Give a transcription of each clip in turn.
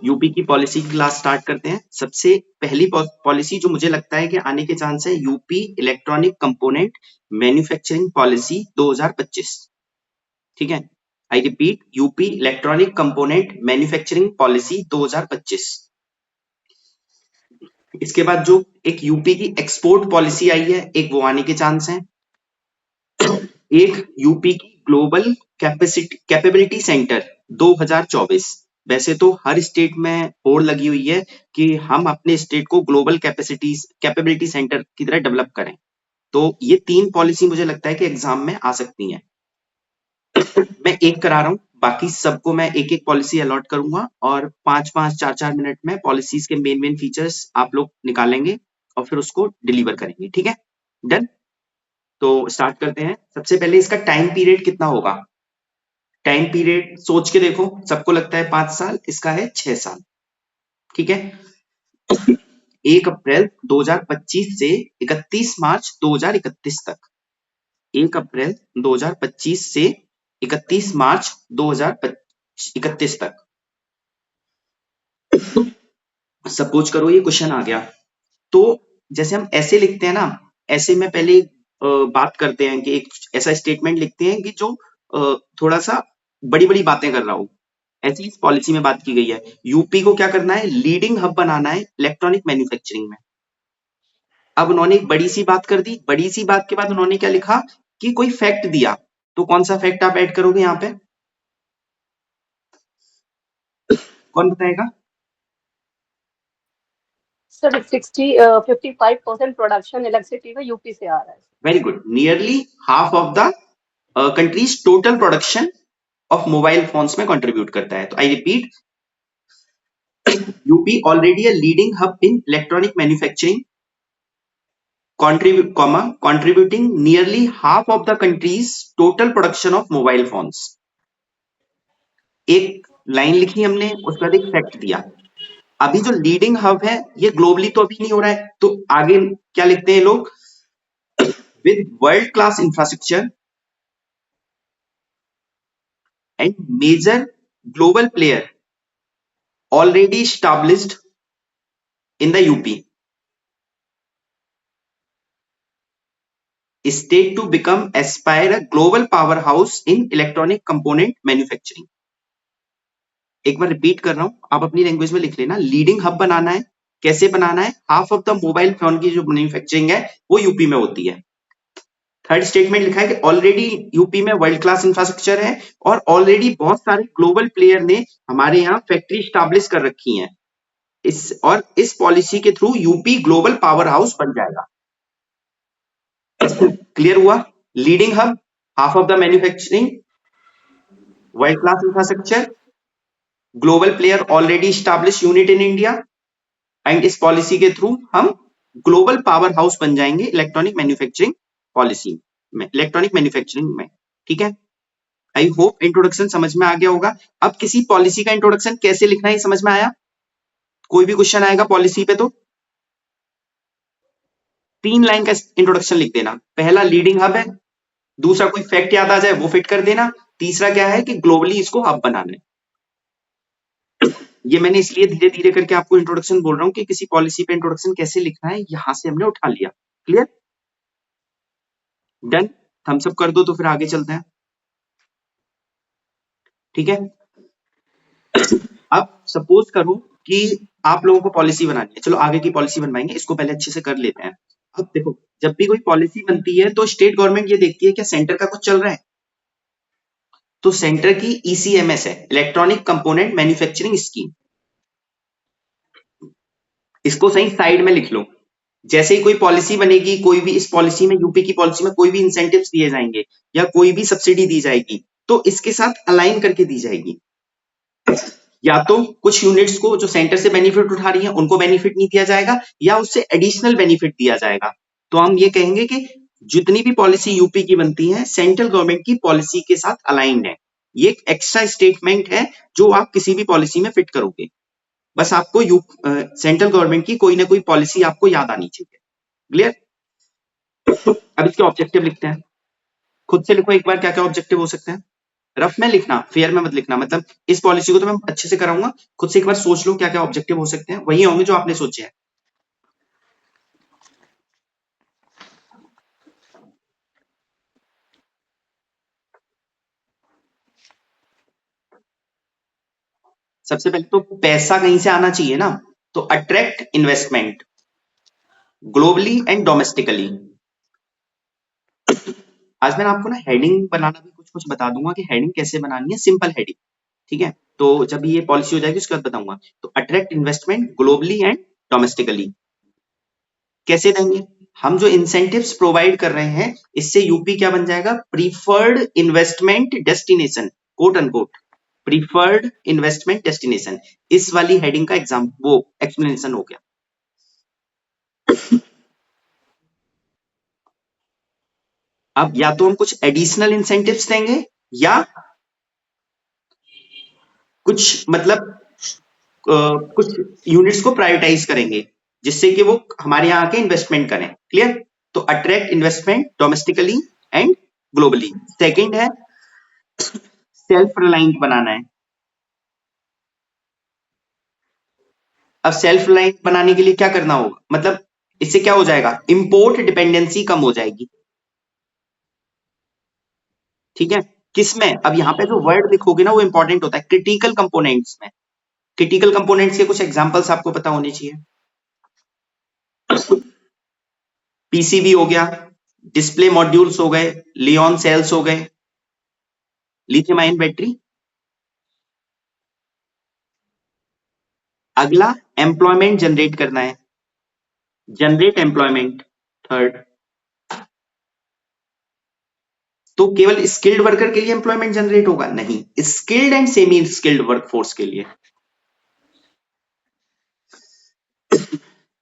UP की policy की class start करते हैं। सबसे पहली पॉलिसी जो मुझे लगता है कि आने के चांस है, UP electronic component manufacturing policy 2025। ठीक है, I repeat, UP electronic component manufacturing policy 2025। इसके बाद जो एक यूपी की एक्सपोर्ट पॉलिसी आई है, एक वो आने के चांस है। एक यूपी की ग्लोबल कैपेबिलिटी सेंटर 2024। वैसे तो हर स्टेट में होड़ लगी हुई है कि हम अपने स्टेट को ग्लोबल कैपेबिलिटी सेंटर की तरह डेवलप करें। तो ये 3 पॉलिसी मुझे लगता है कि एग्जाम में आ सकती हैं। मैं एक करा रहा हूं, बाकी सबको मैं एक एक पॉलिसी अलॉट करूंगा और 5-5 4-4 मिनट में पॉलिसीज के मेन फीचर्स आप लोग निकालेंगे और फिर उसको डिलीवर करेंगे। ठीक है, डन। तो स्टार्ट करते हैं। सबसे पहले इसका टाइम पीरियड कितना होगा? टाइम पीरियड सोच के देखो, सबको लगता है 5 साल, इसका है 6 साल। ठीक है, 1 अप्रैल 2025 से 31 मार्च 2031 तक। 1 अप्रैल 2025 से 31 मार्च 2031 तक। सपोज करो ये क्वेश्चन आ गया, तो जैसे हम ऐसे लिखते हैं ना, ऐसे में पहले बात करते हैं कि एक ऐसा स्टेटमेंट लिखते हैं कि जो थोड़ा सा बड़ी बड़ी बातें कर रहा हो। ऐसी इस पॉलिसी में बात की गई है, यूपी को क्या करना है, लीडिंग हब बनाना है इलेक्ट्रॉनिक मैन्युफैक्चरिंग में। अब उन्होंने एक बड़ी सी बात कर दी, बड़ी सी बात के बाद उन्होंने क्या लिखा कि कोई फैक्ट दिया। तो कौन सा फैक्ट आप ऐड करोगे यहाँ पे? कौन बताएगा? सर 55% प्रोडक्शन इलेक्ट्रिसिटी का यूपी से आ रहा है। Very good, nearly half of the countries total production of mobile phones में कंट्रीब्यूट करता है। तो I repeat, UP already a leading hub in electronic manufacturing, contributing nearly half of the country's total production of mobile phones। एक line लिखी हमने, उसके बाद एक फैक्ट दिया। अभी जो लीडिंग हब है ये ग्लोबली तो अभी नहीं हो रहा है, तो आगे क्या लिखते हैं लोग, with world class infrastructure and major global player already established in the UP state to become aspire a global powerhouse in electronic component manufacturing। एक बार रिपीट कर रहा हूं, आप अपनी लैंग्वेज में लिख लेना। लीडिंग हब बनाना है, कैसे बनाना है? Half of the mobile phone की जो मैन्युफैक्चरिंग है वो यूपी में होती है। थर्ड स्टेटमेंट लिखा है कि ऑलरेडी यूपी में वर्ल्ड क्लास इंफ्रास्ट्रक्चर है और ऑलरेडी बहुत सारे ग्लोबल प्लेयर ने हमारे यहाँ फैक्ट्री स्टैब्लिश कर रखी है। इस पॉलिसी के through UP global power house बन जाएगा। क्लियर हुआ? Leading hub, half of the manufacturing, world class infrastructure, global player already establish unit in India, and इस पॉलिसी के थ्रू हम ग्लोबल पावर हाउस बन जाएंगे इलेक्ट्रॉनिक मैन्युफैक्चरिंग पॉलिसी में, electronic manufacturing में। ठीक है, आई होप इंट्रोडक्शन समझ में आ गया होगा। अब किसी पॉलिसी का इंट्रोडक्शन कैसे लिखना है समझ में आया? कोई भी क्वेश्चन आएगा पॉलिसी पे तो 3 लाइन का इंट्रोडक्शन लिख देना। पहला लीडिंग हब है, दूसरा कोई फैक्ट याद आ जाए वो फिट कर देना, तीसरा क्या है कि ग्लोबली इसको हब बनाना है। ये मैंने इसलिए धीरे धीरे करके आपको इंट्रोडक्शन बोल रहा हूं कि किसी पॉलिसी पे इंट्रोडक्शन कैसे लिखना है यहां से हमने उठा लिया। क्लियर? डन। थम्स अप कर दो तो फिर आगे चलते हैं। ठीक है, अब सपोज करो कि आप लोगों को पॉलिसी बनानी है। चलो आगे की पॉलिसी बनवाएंगे, इसको पहले अच्छे से कर लेते हैं। अब देखो, जब भी कोई पॉलिसी बनती है तो स्टेट गवर्नमेंट ये देखती है क्या सेंटर का कुछ चल रहा है। तो सेंटर की ईसीएमएस है, इलेक्ट्रॉनिक कंपोनेंट मैन्युफैक्चरिंग स्कीम। इसको सही साइड में लिख लो। जैसे ही कोई पॉलिसी बनेगी, कोई भी इस पॉलिसी में, यूपी की पॉलिसी में कोई भी इंसेंटिव्स दिए जाएंगे या कोई भी सब्सिडी दी जाएगी तो इसके साथ अलाइन करके दी जाएगी। या तो कुछ यूनिट्स को जो सेंटर से बेनिफिट उठा रही हैं उनको बेनिफिट नहीं दिया जाएगा या उससे एडिशनल बेनिफिट दिया जाएगा। तो हम ये कहेंगे कि जितनी भी पॉलिसी यूपी की बनती है सेंट्रल गवर्नमेंट की पॉलिसी के साथ अलाइंड है। ये एक एक्स्ट्रा स्टेटमेंट है जो आप किसी भी पॉलिसी में फिट करोगे। बस आपको सेंट्रल गवर्नमेंट की कोई ना कोई पॉलिसी आपको याद आनी चाहिए। क्लियर? अब इसके ऑब्जेक्टिव लिखते हैं। खुद से लिखो एक बार क्या क्या ऑब्जेक्टिव हो सकते हैं। रफ में लिखना, फेयर में मत लिखना। मतलब इस पॉलिसी को तो मैं अच्छे से कराऊंगा, खुद से एक बार सोच लो क्या क्या ऑब्जेक्टिव हो सकते हैं, वही होंगे जो आपने सोचे हैं। सबसे पहले तो पैसा कहीं से आना चाहिए ना, तो attract investment globally and domestically. आज मैं आपको ना हेडिंग बनाना भी कुछ कुछ बता दूंगा कि हेडिंग कैसे बनानी है, सिंपल हेडिंग। ठीक है, तो जब ये पॉलिसी हो जाएगी उसके बाद बताऊंगा। तो attract investment globally and domestically कैसे देंगे? हम जो इंसेंटिव्स प्रोवाइड कर रहे हैं, इससे यूपी क्या बन जाएगा? Preferred investment destination, quote unquote preferred investment destination. इस वाली हेडिंग का एग्जाम वो एक्सप्लेनेशन हो गया। अब या तो हम कुछ एडिशनल इंसेंटिव्स देंगे, या कुछ मतलब कुछ यूनिट्स को प्रायोरिटाइज करेंगे, जिससे कि वो हमारे यहाँ आके इन्वेस्टमेंट करें। क्लियर? तो attract investment domestically and globally. Second है सेल्फ रिलायंट बनाना है। अब सेल्फ रिलायंट बनाने के लिए क्या करना होगा? मतलब इससे क्या हो जाएगा? इंपोर्ट डिपेंडेंसी कम हो जाएगी। ठीक है, किसमें? अब यहाँ पे जो वर्ड लिखोगे ना वो इंपॉर्टेंट होता है, क्रिटिकल कंपोनेंट्स में। क्रिटिकल कंपोनेंट्स के कुछ एग्जांपल्स आपको पता होने चाहिए। पीसीबी हो गया, डिस्प्ले मॉड्यूल्स हो गए, लियॉन सेल्स हो गए, लिथियम आयन बैटरी। अगला एम्प्लॉयमेंट जनरेट करना है, जनरेट एम्प्लॉयमेंट। थर्ड, तो केवल स्किल्ड वर्कर के लिए एम्प्लॉयमेंट जनरेट होगा? नहीं, skilled and semi skilled workforce के लिए।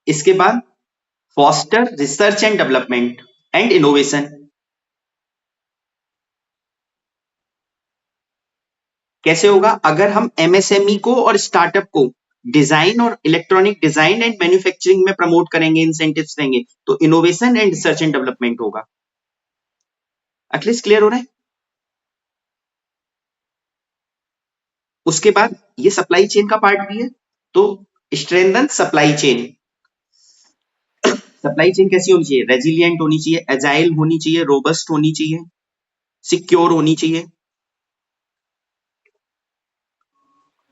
इसके बाद foster research and development and innovation. कैसे होगा? अगर हम एमएसएमई को और स्टार्टअप को डिजाइन और इलेक्ट्रॉनिक डिजाइन एंड मैन्युफैक्चरिंग में प्रमोट करेंगे, इंसेंटिव्स देंगे, तो innovation and research and development होगा। एटलीस्ट क्लियर हो रहा है? उसके बाद ये सप्लाई चेन का पार्ट भी है, तो strengthen supply chain. Supply chain कैसी होनी चाहिए? रेजिलियंट होनी चाहिए, एजाइल होनी चाहिए, रोबस्ट होनी चाहिए, सिक्योर होनी चाहिए।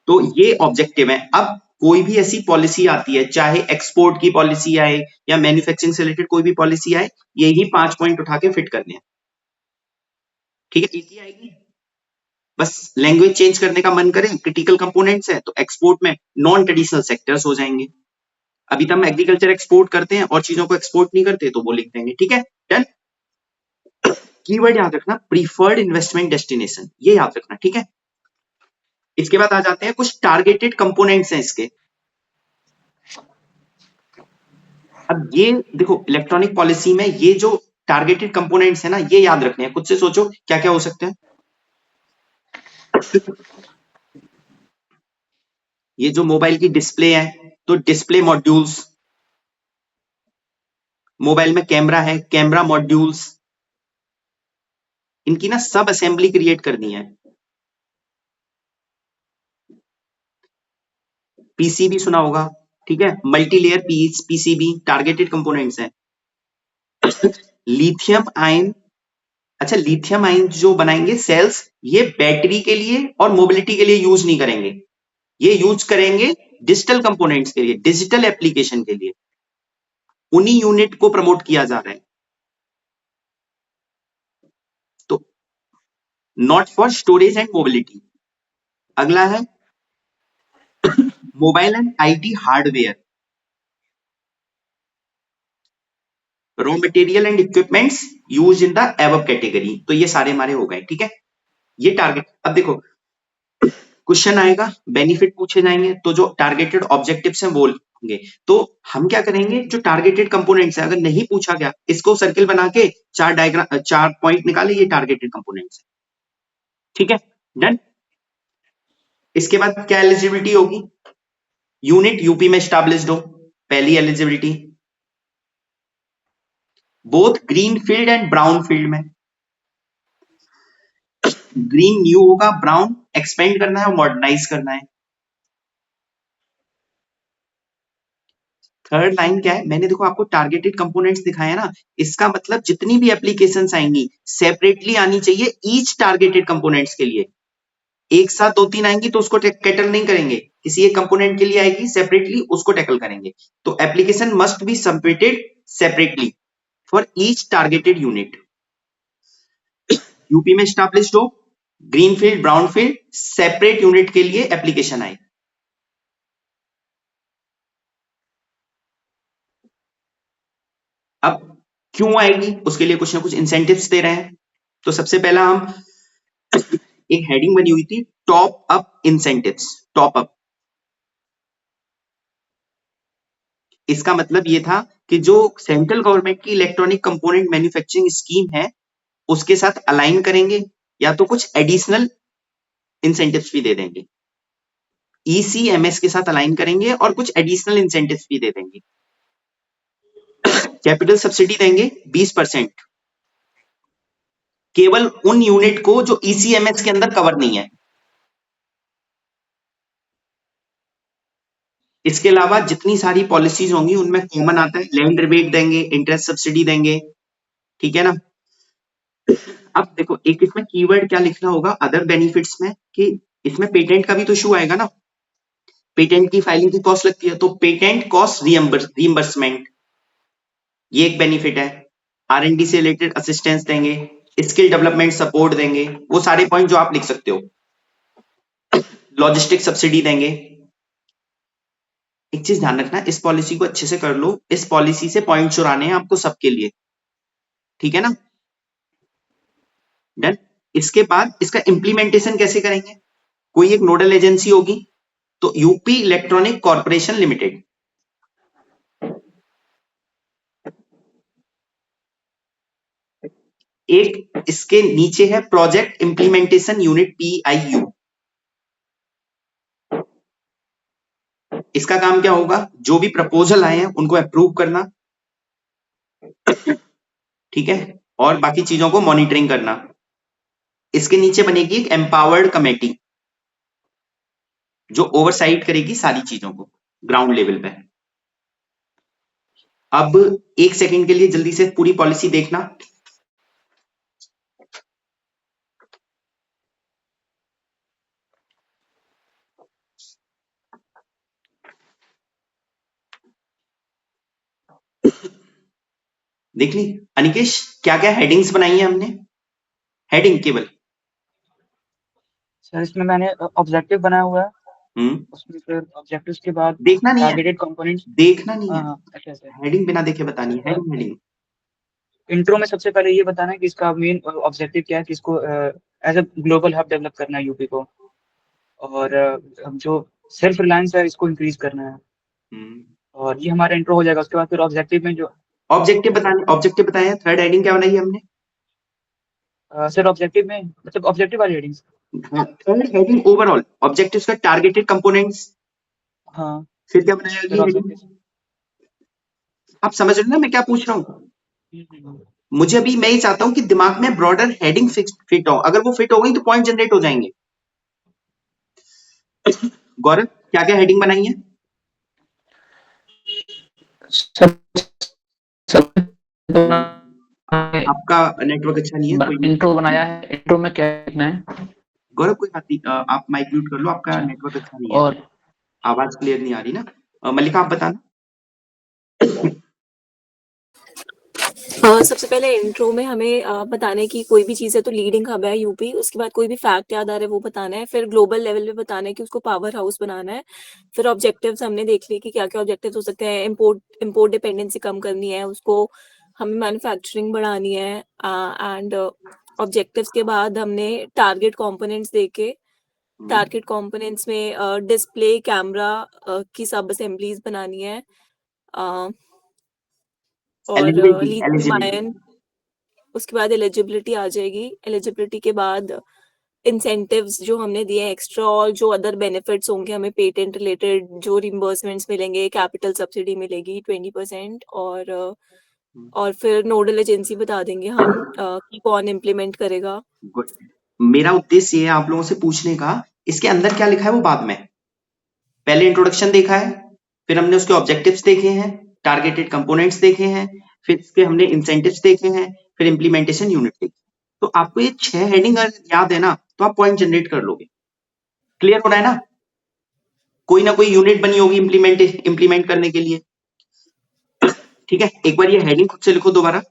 तो ये ऑब्जेक्टिव है। अब कोई भी ऐसी पॉलिसी आती है, चाहे एक्सपोर्ट की पॉलिसी आए या मैन्युफैक्चरिंग से रिलेटेड कोई भी पॉलिसी आए, यही 5 पॉइंट उठा के फिट करने हैं। ठीक है, इजी आएगी। बस लैंग्वेज चेंज करने का मन करें, क्रिटिकल कंपोनेंट्स है तो एक्सपोर्ट में नॉन ट्रेडिशनल सेक्टर्स हो जाएंगे। अभी तो हम एग्रीकल्चर एक्सपोर्ट करते हैं और चीजों को एक्सपोर्ट नहीं करते, तो वो लिख देंगे। ठीक है, डन। कीवर्ड याद रखना, प्रीफर्ड इन्वेस्टमेंट डेस्टिनेशन, ये याद रखना। ठीक है, इसके बाद आ जाते हैं कुछ टारगेटेड कंपोनेंट्स हैं इसके। अब ये देखो, इलेक्ट्रॉनिक पॉलिसी में ये जो टारगेटेड कंपोनेंट्स है ना, ये याद रखने हैं। खुद से सोचो क्या क्या हो सकते हैं। ये जो मोबाइल की डिस्प्ले है, तो डिस्प्ले मॉड्यूल्स। मोबाइल में कैमरा है, कैमरा मॉड्यूल्स। इनकी ना सब असेंबली क्रिएट करनी है। पीसीबी सुना होगा, ठीक है, मल्टीलेयर पीसीबी टारगेटेड कंपोनेंट्स हैं। लिथियम आयन, अच्छा लिथियम आयन जो बनाएंगे सेल्स, ये बैटरी के लिए और मोबिलिटी के लिए यूज नहीं करेंगे, ये यूज करेंगे डिजिटल कंपोनेंट्स के लिए, डिजिटल एप्लीकेशन के लिए। उन्हीं यूनिट को प्रमोट किया जा रहा है। तो not for storage and mobility. अगला है mobile and IT hardware, raw material and equipments use in the above category. तो ये सारे हमारे हो गए। ठीक है, ये टारगेट। अब देखो क्वेश्चन आएगा, बेनिफिट पूछे जाएंगे, तो जो टारगेटेड ऑब्जेक्टिव्स हैं वो होंगे। तो हम क्या करेंगे, जो टारगेटेड कंपोनेंट्स है, अगर नहीं पूछा गया, इसको सर्किल बना के चार डायग्राम, 4 पॉइंट निकाले, ये टारगेटेड कंपोनेंट्स है। ठीक है, डन। इसके बाद क्या एलिजिबिलिटी होगी? यूनिट यूपी में स्टैब्लिश्ड हो, पहली eligibility. Both green field and brown field में। ग्रीन न्यू होगा, ब्राउन एक्सपेंड करना है और मॉडर्नाइज करना है। थर्ड लाइन क्या है, मैंने देखो आपको टारगेटेड कंपोनेंट्स दिखाया ना, इसका मतलब जितनी भी एप्लीकेशंस आएंगी सेपरेटली आनी चाहिए ईच टारगेटेड कंपोनेंट्स के लिए। एक साथ दो तीन आएंगी तो उसको टैकल नहीं करेंगे, किसी एक कंपोनेंट के लिए आएगी सेपरेटली उसको टैकल करेंगे। तो application must be submitted separately for each targeted unit. UP में स्टैब्लिश्ड हो, green field brown field separate unit के लिए एप्लीकेशन आए। अब क्यों आएगी, उसके लिए कुछ ना कुछ इंसेंटिव्स दे रहे हैं। तो सबसे पहला हम एक हेडिंग बनी हुई थी, top up incentives. Top up, इसका मतलब ये था कि जो सेंट्रल गवर्नमेंट की इलेक्ट्रॉनिक कंपोनेंट मैन्युफैक्चरिंग स्कीम है उसके साथ अलाइन करेंगे, या तो कुछ एडिशनल इंसेंटिव्स भी दे देंगे। ईसीएमएस के साथ अलाइन करेंगे और कुछ एडिशनल इंसेंटिव्स भी दे देंगे। कैपिटल सब्सिडी देंगे 20%, केवल उन यूनिट को जो ईसीएमएस के अंदर कवर नहीं है। इसके अलावा जितनी सारी पॉलिसीज होंगी उनमें कॉमन आता है, लैंड रिबेट देंगे, इंटरेस्ट सब्सिडी देंगे, ठीक है ना। अब देखो एक इसमें कीवर्ड क्या लिखना होगा अदर बेनिफिट्स में, कि इसमें पेटेंट का भी तो इशू आएगा ना, पेटेंट की फाइलिंग की कॉस्ट लगती है, तो पेटेंट कॉस्ट रीइंबर्समेंट ये एक बेनिफिट है। आर&डी से रिलेटेड असिस्टेंस देंगे, स्किल डेवलपमेंट सपोर्ट देंगे, वो सारे पॉइंट जो आप लिख सकते हो। लॉजिस्टिक सब्सिडी देंगे। एक चीज ध्यान रखना, इस पॉलिसी को अच्छे से कर लो, इस पॉलिसी से पॉइंट चुराने हैं आपको सबके लिए, ठीक है ना। डन। इसके बाद इसका इंप्लीमेंटेशन कैसे करेंगे, कोई एक नोडल एजेंसी होगी, तो यूपी इलेक्ट्रॉनिक कॉर्पोरेशन लिमिटेड। एक इसके नीचे है प्रोजेक्ट इंप्लीमेंटेशन यूनिट PIU। इसका काम क्या होगा, जो भी प्रपोजल आए हैं उनको अप्रूव करना, ठीक है, और बाकी चीजों को मॉनिटरिंग करना। इसके नीचे बनेगी एक एम्पावर्ड कमेटी जो ओवरसाइट करेगी सारी चीजों को ग्राउंड लेवल पे। अब एक सेकंड के लिए जल्दी से पूरी पॉलिसी देखना। देख ली अनिकेश, क्या क्या हेडिंग्स बनाई है हमने, हेडिंग केवल। सर इसमें मैंने ऑब्जेक्टिव बनाया हुआ है, उसमें फिर ऑब्जेक्टिव्स के बाद देखना नहीं है, टारगेटेड कंपोनेंट्स। देखना नहीं है, अच्छा हेडिंग बिना देखे बतानी है। हेडिंग इंट्रो में सबसे पहले ये बताना है कि इसका मेन ऑब्जेक्टिव क्या है, कि इसको as a global hub develop करना है यूपी को, और जो सेल्फ रिलायंस है इसको इंक्रीज करना है। और ये हमारा इंट्रो हो जाएगा। उसके बाद फिर ऑब्जेक्टिव में जो ऑब्जेक्टिव बताए हैं। थर्ड हेडिंग क्या बनाई है हमने, सर ऑब्जेक्टिव में मतलब ऑब्जेक्टिव वाली headings. Third heading overall objectives का टारगेटेड कंपोनेंट्स। हाँ फिर क्या बनाया अगली हेडिंग, आप समझ रहे हो ना मैं क्या पूछ रहा हूँ। मुझे अभी मैं ही चाहता हूं कि दिमाग में ब्रॉडर हेडिंग फिट हो, अगर वो फिट हो गई तो पॉइंट जनरेट हो जाएंगे। गौरव क्या क्या हेडिंग बनाई है, आपका नेटवर्क अच्छा नहीं है, कोई इंट्रो बनाया है। इंट्रो में क्या लिखना है गौरव, कोई बात नहीं, आप माइक म्यूट कर लो, आपका नेटवर्क अच्छा नहीं है, और आवाज क्लियर नहीं आ रही ना। मल्लिका आप बताना। सबसे पहले इंट्रो में हमें बताना है कि कोई भी चीज़ है तो लीडिंग हब है यूपी। उसके बाद कोई भी फैक्ट याद आ रहा है वो बताना है। फिर ग्लोबल लेवल पे बताना है कि उसको पावर हाउस बनाना है। फिर ऑब्जेक्टिव्स हमने देख लिए कि क्या-क्या ऑब्जेक्टिव्स हो सकते हैं। इम्पोर्ट डिपेंडेंसी कम करनी है, उसको हमें मैन्युफैक्चरिंग बढ़ानी है। एंड ऑब्जेक्टिव्स के बाद हमने टारगेट कंपोनेंट्स देके, टारगेट कंपोनेंट्स में डिस्प्ले, कैमरा की सब असेंबलीज बनानी है। और लिथियम आयन, उसके बाद एलिजिबिलिटी आ जाएगी। एलिजिबिलिटी के बाद इंसेंटिव्स जो हमने दिए एक्स्ट्रा, और जो अदर बेनिफिट्स होंगे हमें पेटेंट रिलेटेड, जो रिम्बर्समेंट्स मिलेंगे, कैपिटल सब्सिडी मिलेगी 20%, और फिर नोडल एजेंसी बता देंगे हम कि कौन इम्प्लीमेंट करेगा। गुड। मेरा उद्देश्य ये है आप लोगों से पूछने का, इसके अंदर क्या लिखा है वो बाद में। पहले इंट्रोडक्शन देखा है, फिर हमने उसके ऑब्जेक्टिव्स देखे हैं, टारगेटेड कंपोनेंट्स देखे हैं, फिर इसके हमने इंसेंटिव्स देखे हैं, फिर इम्प्लीमेंटेशन यूनिट देखी। तो आपको ये 6 हेडिंग अगर याद है ना, तो आप पॉइंट जनरेट कर लोगे। क्लियर हो रहा है ना? कोई ना कोई यूनिट बनी होगी इम्प्लीमेंट करने के लिए। ठीक है, एक बार ये हेडिंग खुद से लिखो दोबारा,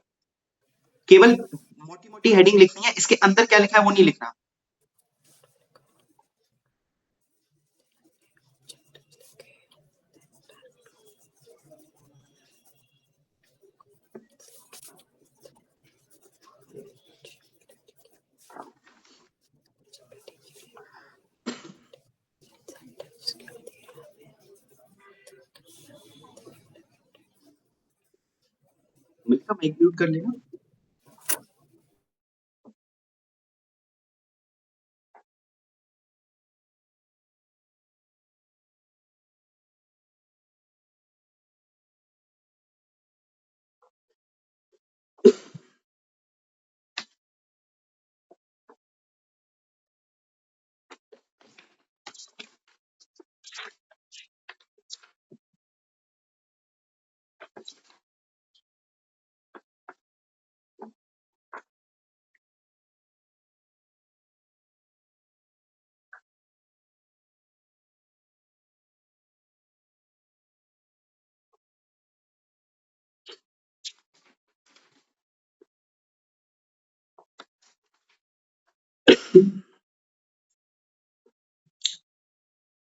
केवल मोटी मोटी हेडिंग लिखनी है, इसके अंदर क्या लिखा है वो नहीं लिखना। मिलका माइक म्यूट कर लेना।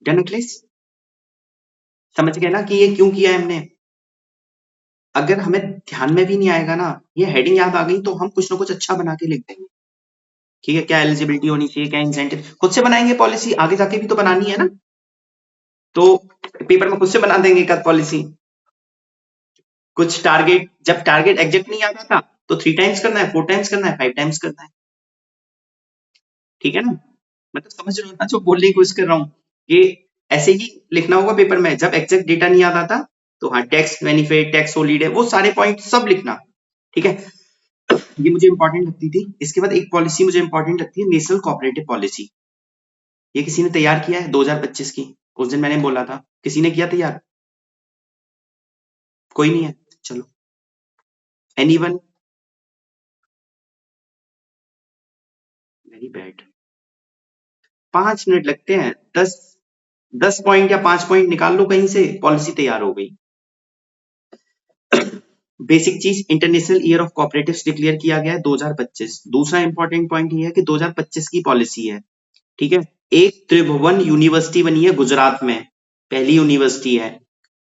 डन अखिलेश? समझ गए ना कि ये क्यों किया है हमने? अगर हमें ध्यान में भी नहीं आएगा ना, ये हेडिंग याद आ गई तो हम कुछ ना कुछ अच्छा बना के लिख देंगे। ठीक है, क्या एलिजिबिलिटी होनी चाहिए, क्या इंसेंटिव, खुद से बनाएंगे पॉलिसी, आगे जाके भी तो बनानी है ना, तो पेपर में खुद से बना देंगे एक आध पॉलिसी। कुछ टारगेट, जब टारगेट एग्जैक्ट नहीं आता था तो 3 टाइम्स करना है, 4 टाइम्स करना है, 5 टाइम्स करना है। ठीक है ना? मैं तो समझ रहा हूँ ना जो बोलने की कोशिश कर रहा हूँ, ये ऐसे ही लिखना होगा पेपर में। जब एग्जैक्ट डेटा नहीं याद आता तो हाँ, टैक्स बेनिफिट, टैक्स हॉलीडे, वो सारे पॉइंट सब लिखना। ठीक है, ये मुझे इंपॉर्टेंट लगती थी। इसके बाद एक पॉलिसी मुझे इंपॉर्टेंट लगती है, नेशनल कोऑपरेटिव पॉलिसी। ये किसी ने तैयार किया है 2025 की? उस दिन मैंने बोला था, किसी ने किया तैयार? कोई नहीं है, चलो। एनीवन? Very bad. 5 मिनट लगते हैं, 10 पॉइंट या 5 पॉइंट निकाल लो कहीं से, पॉलिसी तैयार हो गई। बेसिक चीज, international year of cooperatives declare किया गया है 2025। दूसरा इंपॉर्टेंट पॉइंट ये है कि 2025 की पॉलिसी है। ठीक है, एक त्रिभुवन यूनिवर्सिटी बनी है गुजरात में, पहली यूनिवर्सिटी है।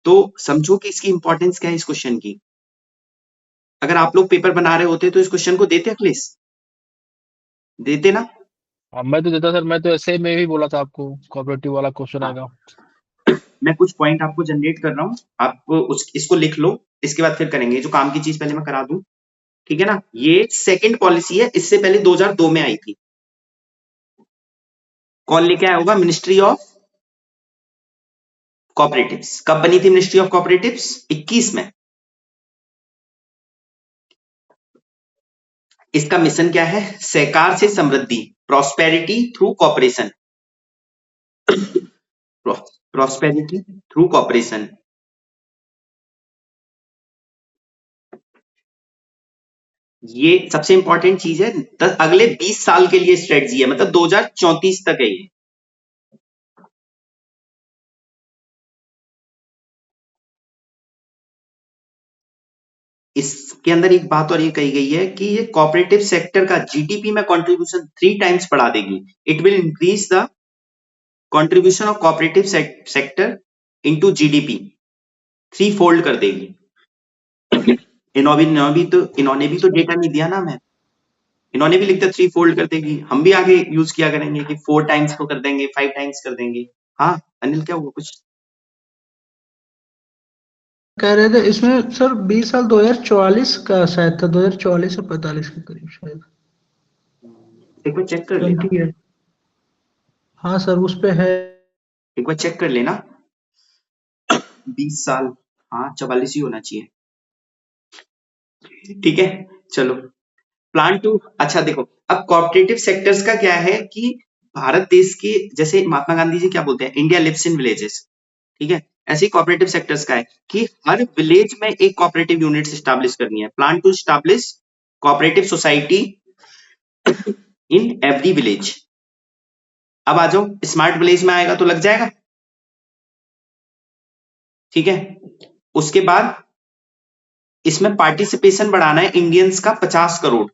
तो समझो कि इसकी इंपॉर्टेंस क्या है इस क्वेश्चन की। अगर आप लोग पेपर बना रहे होते तो इस क्वेश्चन को देते अखिलेश? देते ना? मैं तो देता सर, मैं तो ऐसे में भी बोला था आपको कोऑपरेटिव वाला क्वेश्चन हाँ। आएगा। मैं कुछ पॉइंट आपको जनरेट कर रहा हूँ, आप इसको लिख लो, इसके बाद फिर करेंगे। जो काम की चीज पहले मैं करा दूं, ठीक है ना? ये सेकंड पॉलिसी है, इससे पहले 2002 में आई थी। कौन लेके आया होगा? Ministry of cooperatives. कब बनी थी मिनिस्ट्री ऑफ कोऑपरेटिव्स? 21 में। इसका मिशन क्या है? सहकार से समृद्धि, prosperity through cooperation. Prosperity through cooperation. ये सबसे इंपॉर्टेंट चीज है। अगले 20 साल के लिए स्ट्रेटजी है, मतलब 2034 तक है ये। इसके अंदर एक बात और ये कही गई है कि ये कोऑपरेटिव सेक्टर का जीडीपी में कंट्रीब्यूशन 3 टाइम्स बढ़ा देगी। It will increase the contribution of cooperative sector into GDP, 3 fold कर देगी। इन्होंने भी तो डेटा नहीं दिया ना हमें, इन्होंने भी लिखता 3 फोल्ड कर देगी। हम भी आगे यूज किया करेंगे कि 4 टाइम्स को कर देंगे, 5 टाइम्स कर देंगे। हाँ अनिल, क्या हुआ? कुछ कह रहे थे इसमें सर 20 साल 2044 का शायद था, 2044 से 45 के करीब शायद। एक बार चेक कर लेना। 20 है। हाँ सर उस पे है। एक बार चेक कर लेना। 20 साल, हाँ 44 ही होना चाहिए। ठीक है, चलो। प्लान टू, अच्छा देखो, अब कोऑपरेटिव सेक्टर्स का क्या है कि भारत देश के, जैसे महात्मा गांधी जी क्या बोलते हैं, इंडिया लिव्स इन विलेजेस, ठीक है, ऐसे ही कोऑपरेटिव सेक्टर्स का है कि हर विलेज में एक कोऑपरेटिव यूनिट एस्टैब्लिश करनी है। Plan to establish cooperative society in every village. अब आ जाओ, स्मार्ट विलेज में आएगा तो लग जाएगा, ठीक है। उसके बाद इसमें पार्टिसिपेशन बढ़ाना है इंडियंस का 50 करोड़,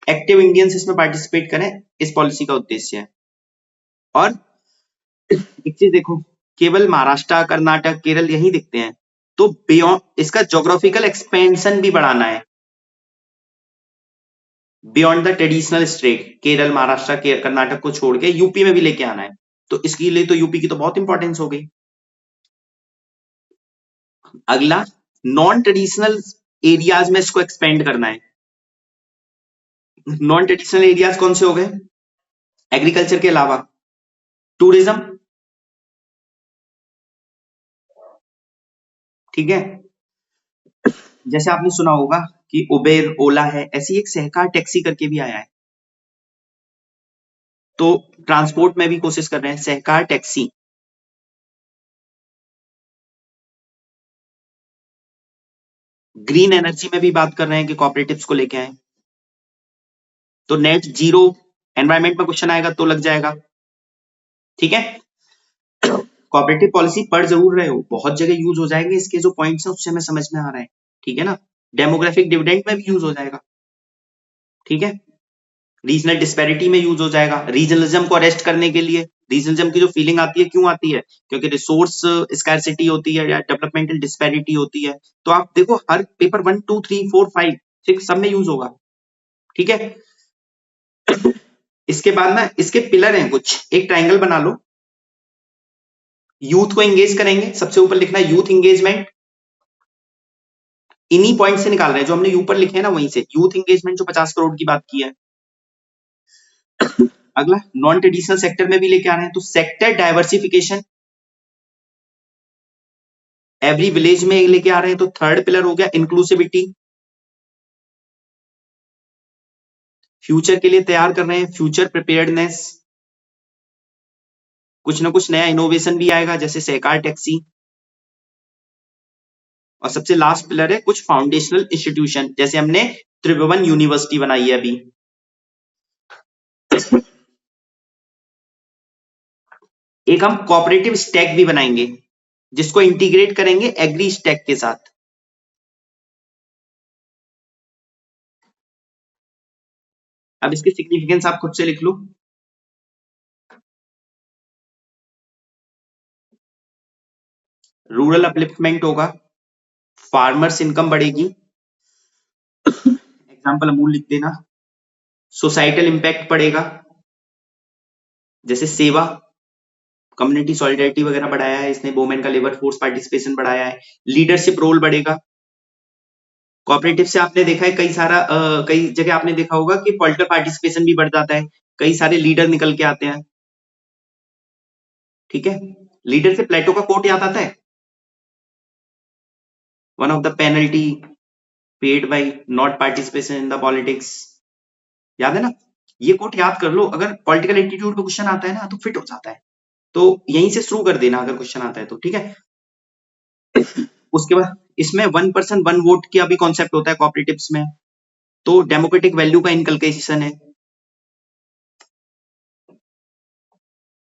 एक्टिव इंडियंस इसमें पार्टिसिपेट करें, इस पॉलिसी का उद्देश्य है। और एक चीज देखो, केवल महाराष्ट्र, कर्नाटक, केरल यही दिखते हैं, तो बियॉन्ड इसका ज्योग्राफिकल एक्सपेंशन भी बढ़ाना है, beyond the traditional state, Kerala, Maharashtra, Karnataka को छोड़ के यूपी में भी लेके आना है। तो इसके लिए तो यूपी की तो बहुत इंपॉर्टेंस हो गई। अगला, नॉन ट्रेडिशनल एरियाज में इसको एक्सपेंड करना है। नॉन ट्रेडिशनल एरियाज कौन से हो गए? एग्रीकल्चर के अलावा टूरिज्म, ठीक है। जैसे आपने सुना होगा कि उबेर, ओला है, ऐसी एक सहकार टैक्सी करके भी आया है, तो ट्रांसपोर्ट में भी कोशिश कर रहे हैं सहकार टैक्सी। ग्रीन एनर्जी में भी बात कर रहे हैं कि कोऑपरेटिव्स को लेके आए, तो नेट जीरो एनवायरमेंट में क्वेश्चन आएगा तो लग जाएगा, ठीक है। कोऑपरेटिव पॉलिसी पढ़ जरूर रहे हो, बहुत जगह यूज हो जाएंगे इसके जो पॉइंट्स हैं, उससे हमें समझ में आ रहा है, ठीक है ना। डेमोग्राफिक डिविडेंड में भी यूज हो जाएगा, ठीक है। रीजनल डिस्पैरिटी में यूज हो जाएगा, रीजनलिज्म को अरेस्ट करने के लिए। रीजनलिज्म की जो फीलिंग आती है, क्यों आती है? क्योंकि रिसोर्स स्कैरसिटी होती है या डेवलपमेंटल डिस्पैरिटी होती है। तो आप देखो हर पेपर 1, 2, 3, 4, 5, 6 सब में यूज होगा, ठीक है। इसके बाद ना इसके पिलर हैं कुछ, एक ट्रायंगल बना लो। यूथ को एंगेज करेंगे, सबसे ऊपर लिखना है यूथ एंगेजमेंट, इन्हीं पॉइंट से निकाल रहे हैं जो हमने ऊपर लिखे हैं ना, वहीं से यूथ एंगेजमेंट जो 50 करोड़ की बात की है। अगला, नॉन ट्रेडिशनल सेक्टर में भी लेके आ रहे हैं, तो सेक्टर डाइवर्सिफिकेशन एवरी विलेज में लेके आ रहे हैं, तो थर्ड पिलर हो गया इंक्लूसिविटी। फ्यूचर के लिए तैयार कर रहे हैं, फ्यूचर प्रिपेयर्डनेस, कुछ ना कुछ नया इनोवेशन भी आएगा जैसे सहकार टैक्सी। और सबसे लास्ट पिलर है कुछ फाउंडेशनल इंस्टीट्यूशन, जैसे हमने त्रिभुवन यूनिवर्सिटी बनाई है अभी। एक हम कोऑपरेटिव स्टैक भी बनाएंगे जिसको इंटीग्रेट करेंगे एग्री स्टैक के साथ। अब इसके सिग्निफिकेंस आप खुद से लिख लो। रूरल अपलिफ्टमेंट होगा, फार्मर्स इनकम बढ़ेगी, एग्जाम्पल अमूल लिख देना। सोसाइटल इंपैक्ट पड़ेगा, जैसे सेवा, कम्युनिटी सॉलिडेरिटी वगैरह बढ़ाया है इसने, वुमेन का लेबर फोर्स पार्टिसिपेशन बढ़ाया है, लीडरशिप रोल बढ़ेगा। कोऑपरेटिव से आपने देखा है कई जगह आपने देखा होगा कि पॉलिटिकल पार्टिसिपेशन भी बढ़ जाता है, कई सारे लीडर निकल के आते हैं, ठीक है। लीडर से प्लेटो का कोट याद आता है, one of the penalty paid by not participation in the politics, याद है ना। ये कोट याद कर लो, अगर पॉलिटिकल एटीट्यूड पे क्वेश्चन आता है ना तो फिट हो जाता है, तो यहीं से शुरू कर देना अगर क्वेश्चन आता है तो, ठीक है। उसके बाद इसमें 1 पर्सन 1 वोट का भी कॉन्सेप्ट होता है कोऑपरेटिव्स में, तो डेमोक्रेटिक वैल्यू का इनकलकेशन है।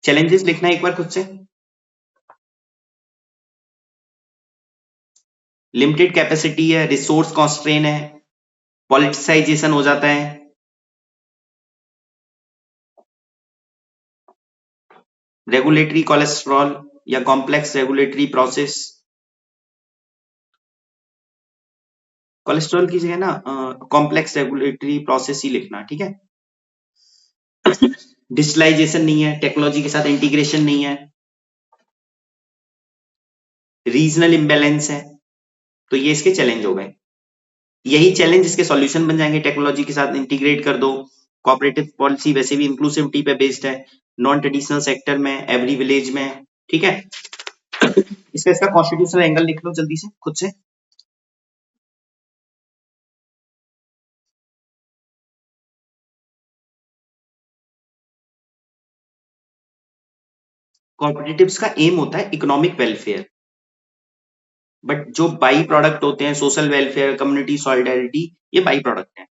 चैलेंजेस लिखना एक बार खुद से। लिमिटेड कैपेसिटी है, रिसोर्स कॉन्स्ट्रेन है, पॉलिटिसाइजेशन हो जाता है, रेगुलेटरी कोलेस्ट्रॉल या कॉम्प्लेक्स रेगुलेटरी प्रोसेस। कोलेस्ट्रॉल की जगह ना कॉम्प्लेक्स रेगुलेटरी प्रोसेस ही लिखना, ठीक है। डिजिटलाइजेशन नहीं है, टेक्नोलॉजी के साथ इंटीग्रेशन नहीं है, रीजनल इम्बैलेंस है, तो ये इसके चैलेंज हो गए। यही चैलेंज इसके सॉल्यूशन बन जाएंगे, टेक्नोलॉजी के साथ इंटीग्रेट कर दो। कोऑपरेटिव पॉलिसी वैसे भी इंक्लूसिविटी पे बेस्ड है, नॉन ट्रेडिशनल सेक्टर में, एवरी विलेज में, ठीक है। इसका कॉन्स्टिट्यूशनल एंगल लिख लो जल्दी से खुद से। कॉपरेटिव्स का एम होता है इकोनॉमिक वेलफेयर, बट जो बाई प्रोडक्ट होते हैं सोशल वेलफेयर, कम्युनिटी सॉलिडारिटी, ये बाई प्रोडक्ट है।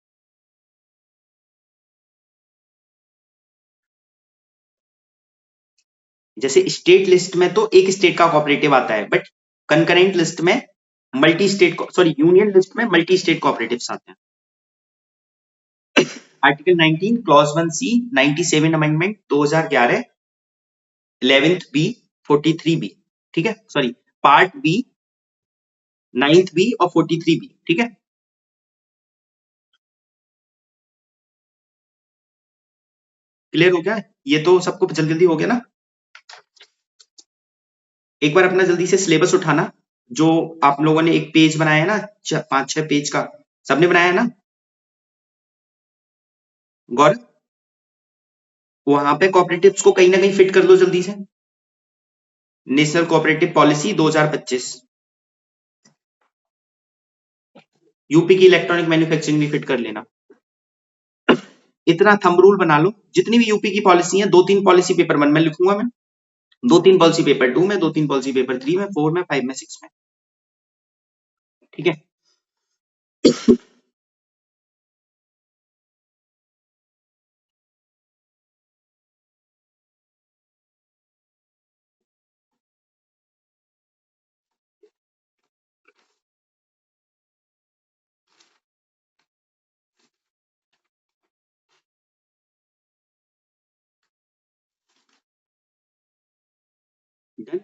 जैसे स्टेट लिस्ट में तो एक स्टेट का कोऑपरेटिव आता है, बट कंकरेंट लिस्ट में multi state, sorry union list में मल्टी स्टेट कोऑपरेटिव्स आते हैं। Article 19 clause 1C 97 amendment 2011 11th B 43 B, ठीक है, sorry part B 9th B और 43 बी, ठीक है। क्लियर हो गया? ये तो सबको जल्दी जल्दी हो गया ना? एक बार अपना जल्दी से सिलेबस उठाना, जो आप लोगों ने एक पेज बनाया है ना, 5-6 पेज का, सबने बनाया है ना गौरव? वहां पे कोऑपरेटिव्स को कहीं ना कहीं फिट कर दो जल्दी से। नेशनल कोऑपरेटिव पॉलिसी 2025, यूपी की इलेक्ट्रॉनिक मैन्युफैक्चरिंग भी फिट कर लेना। इतना थंब रूल बना लो, जितनी भी यूपी की पॉलिसी है, 2-3 पॉलिसी पेपर 1 में लिखूंगा मैं, 2-3 पॉलिसी पेपर 2 में, 2-3 पॉलिसी पेपर 3 में, 4 में, 5 में, 6 में, ठीक है। डन?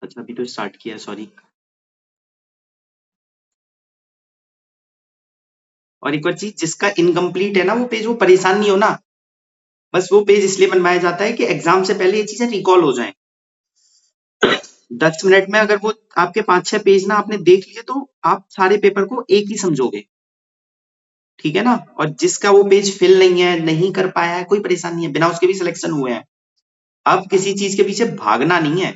अच्छा अभी तो स्टार्ट किया, सॉरी। और एक और चीज, जिसका इनकम्प्लीट है ना वो पेज, वो परेशान नहीं होना, बस वो पेज इसलिए बनवाया जाता है कि एग्जाम से पहले ये चीजें रिकॉल हो जाएं। 10 मिनट में अगर वो आपके 5-6 पेज ना आपने देख लिए तो आप सारे पेपर को एक ही समझोगे, ठीक है ना। और जिसका वो पेज फिल नहीं है, नहीं कर पाया है, कोई परेशानी नहीं है, बिना उसके भी सिलेक्शन हुए हैं। अब किसी चीज के पीछे भागना नहीं है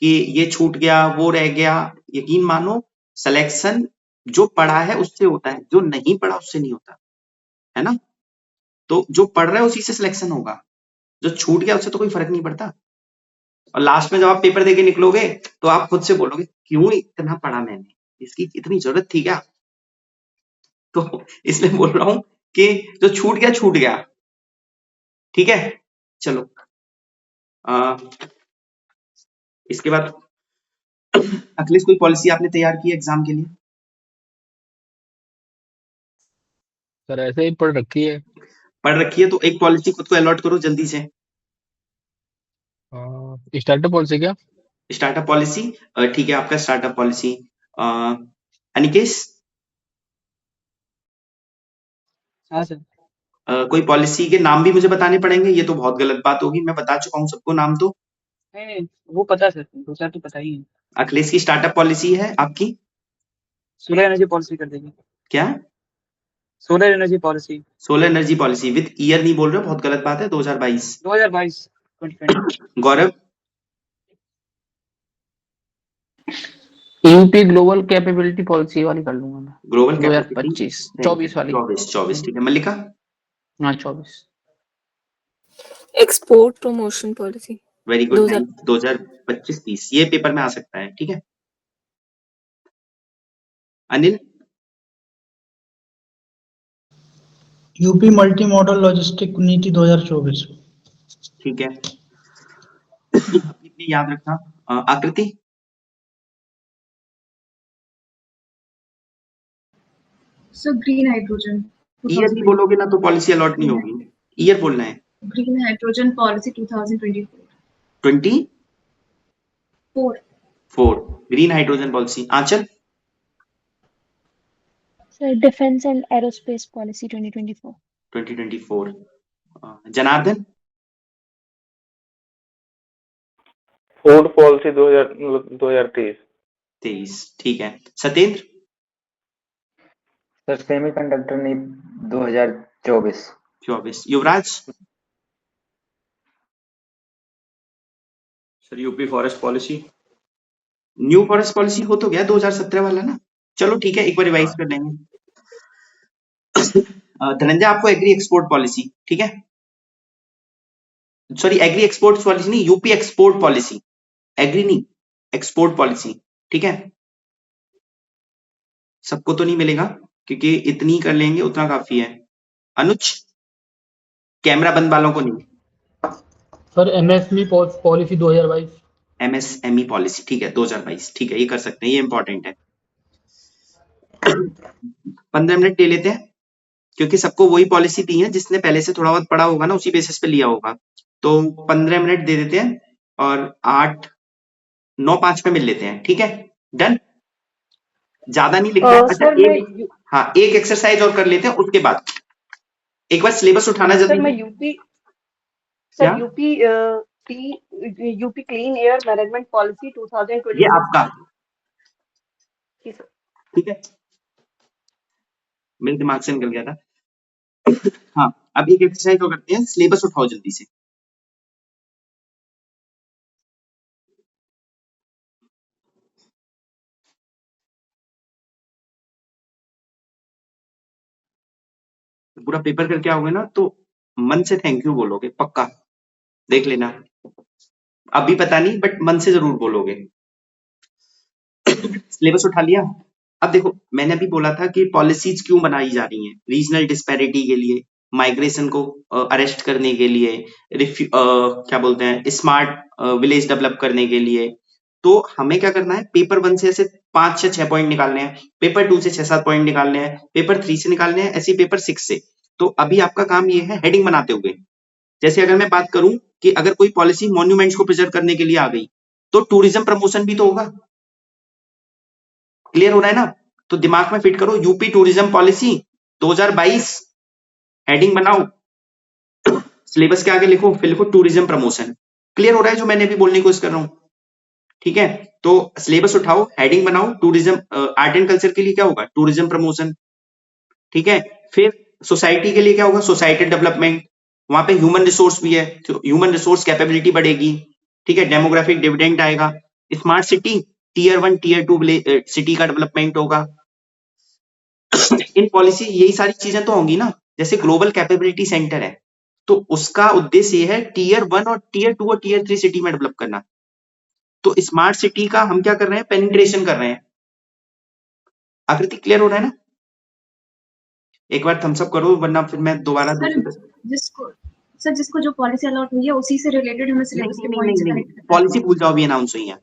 कि ये छूट गया, वो रह गया। यकीन मानो, सिलेक्शन जो पढ़ा है उससे होता है, जो नहीं पढ़ा उससे नहीं होता, है ना। तो जो पढ़ रहा है उसी से सिलेक्शन होगा, जो छूट गया उससे तो कोई फर्क नहीं पड़ता। और लास्ट में जब आप पेपर देके निकलोगे तो आप खुद से बोलोगे क्यों इतना पढ़ा मैंने, इसकी इतनी जरूरत थी क्या। तो इसलिए बोल रहा हूं कि जो छूट गया छूट गया, ठीक है। चलो इसके बाद अखिलेश, कोई पॉलिसी आपने तैयार की एग्जाम के लिए? सर ऐसे ही पढ़ रखी है। पढ़ रखी है तो एक पॉलिसी खुद को अलॉट करो जल्दी से। स्टार्टअप पॉलिसी क्या? स्टार्टअप पॉलिसी, ठीक है, आपका स्टार्टअप पॉलिसी। अनिकेश, हाँ सर। कोई पॉलिसी के नाम भी मुझे बताने पड़ेंगे, ये तो बहुत गलत बात होगी, मैं बता चुका हूँ सबको नाम तो। नहीं, वो पता सर, 2-4 तो पता ही है। अखिलेश की स्टार्टअप पॉलिसी है, आपकी सोलर एनर्जी पॉलिसी कर देंगे। क्या? Solar energy policy solar energy policy with year नहीं बोल रहे हो, बहुत गलत बात है। 2022 2022। गौरव, यूपी ग्लोबल कैपेबिलिटी पॉलिसी वाली कर लूंगा मैं। ग्लोबल 2025 24 वाली। 24, ठीक है। मल्लिका, हाँ 24। Export promotion policy very good, 2000 2025-30 ये पेपर में आ सकता है, ठीक है। Anil, UP multi modal logistic नीति 2024। ठीक है, अपनी याद रखना। आकृति, सर ग्रीन हाइड्रोजन ईयर नहीं बोलोगे ना तो पॉलिसी अलॉट नहीं होगी, ईयर बोलना है। Green hydrogen policy 2024 24 green hydrogen policy. Anchal, sir defence and aerospace policy 2024। Janardan, food policy 2023। ठीक है। सत्येंद्र, सर सेमीकंडक्टर नीति 2024। Yuvraj, sir UP forest policy. New forest policy हो तो गया 2017 वाला ना। चलो ठीक है, एक बार रिवाइज कर लेंगे। धनंजय, आपको एग्री एक्सपोर्ट पॉलिसी, ठीक है। सॉरी एग्री एक्सपोर्ट पॉलिसी नहीं, यूपी एक्सपोर्ट पॉलिसी, एग्री नहीं, एक्सपोर्ट पॉलिसी, ठीक है। सबको तो नहीं मिलेगा क्योंकि इतनी कर लेंगे उतना काफी है। अनुज, कैमरा बंद वालों को नहीं। Sir MSME policy 2022। MSME policy, ठीक है 2022, ठीक है, ये कर सकते हैं, ये इंपॉर्टेंट है। 15 मिनट ले लेते हैं क्योंकि सबको वही पॉलिसी दी है, जिसने पहले से थोड़ा बहुत पढ़ा होगा ना उसी बेसिस पे लिया होगा। तो 15 मिनट दे देते हैं और 8-9-5 पे मिल लेते हैं, ठीक है, डन। ज्यादा नहीं लिखना है। अच्छा सर मैं हाँ, एक एक्सरसाइज और कर लेते हैं, उसके बाद एक बार सिलेबस उठाना सर जल्दी। मैं UP clean air management policy 2020। ये आपका, ठीक है, मेरे दिमाग से निकल गया था। हाँ, अब एक एक्सरसाइज और करते हैं, सिलेबस उठाओ जल्दी से। पूरा पेपर करके आओगे ना तो मन से थैंक यू बोलोगे, पक्का, देख लेना। अभी पता नहीं बट मन से जरूर बोलोगे। सिलेबस उठा लिया। अब देखो, मैंने अभी बोला था कि पॉलिसीज क्यों बनाई जा रही हैं, रीजनल डिस्पैरिटी के लिए, माइग्रेशन को अरेस्ट करने के लिए, क्या बोलते हैं, स्मार्ट विलेज डेवलप करने के लिए। तो हमें क्या करना है, पेपर 1 से ऐसे 5 से 6 पॉइंट निकालने हैं, पेपर 2 से 6-7 पॉइंट निकालने हैं, पेपर 3 से निकालने हैं, ऐसे पेपर 6 से। तो अभी आपका काम ये है हेडिंग बनाते हुए, जैसे अगर मैं बात करूं कि अगर कोई पॉलिसी मॉन्यूमेंट्स को प्रिजर्व करने के लिए आ गई तो टूरिज्म प्रमोशन भी तो होगा। क्लियर हो रहा है ना? तो दिमाग में फिट करो, यूपी टूरिज्म पॉलिसी 2022, हेडिंग बनाओ, सिलेबस के आगे लिखो, फिर लिखो टूरिज्म प्रमोशन। क्लियर हो रहा है जो मैंने अभी बोलने की कोशिश कर रहा हूं? ठीक है, तो सिलेबस उठाओ, हेडिंग बनाओ, टूरिज्म, आर्ट एंड कल्चर के लिए क्या होगा, टूरिज्म प्रमोशन, ठीक है। फिर सोसाइटी के लिए क्या होगा, सोसाइटी डेवलपमेंट, वहां पे ह्यूमन रिसोर्स भी है, तो ह्यूमन रिसोर्स कैपेबिलिटी बढ़ेगी, ठीक है, डेमोग्राफिक डिविडेंड आएगा, smart city, tier 1 tier 2 city का डेवलपमेंट होगा। इन पॉलिसी यही सारी चीजें तो होंगी ना। जैसे ग्लोबल कैपेबिलिटी सेंटर है तो उसका उद्देश्य ये है टीयर 1 और टीयर 2 और टीयर 3 सिटी में डेवलप करना। तो स्मार्ट सिटी का हम क्या कर रहे हैं, पेनिट्रेशन कर रहे हैं। आकृति क्लियर हो रहा है ना? एक बार थम्स अप करो वरना फिर मैं दोबारा जिसको जो पॉलिसी अलॉट हुई है उसी से रिलेटेड हमें सिलेबस के पॉइंट्स करेक्ट करना है। पॉलिसी भूल जाओ, अभी अनाउंस हुई है।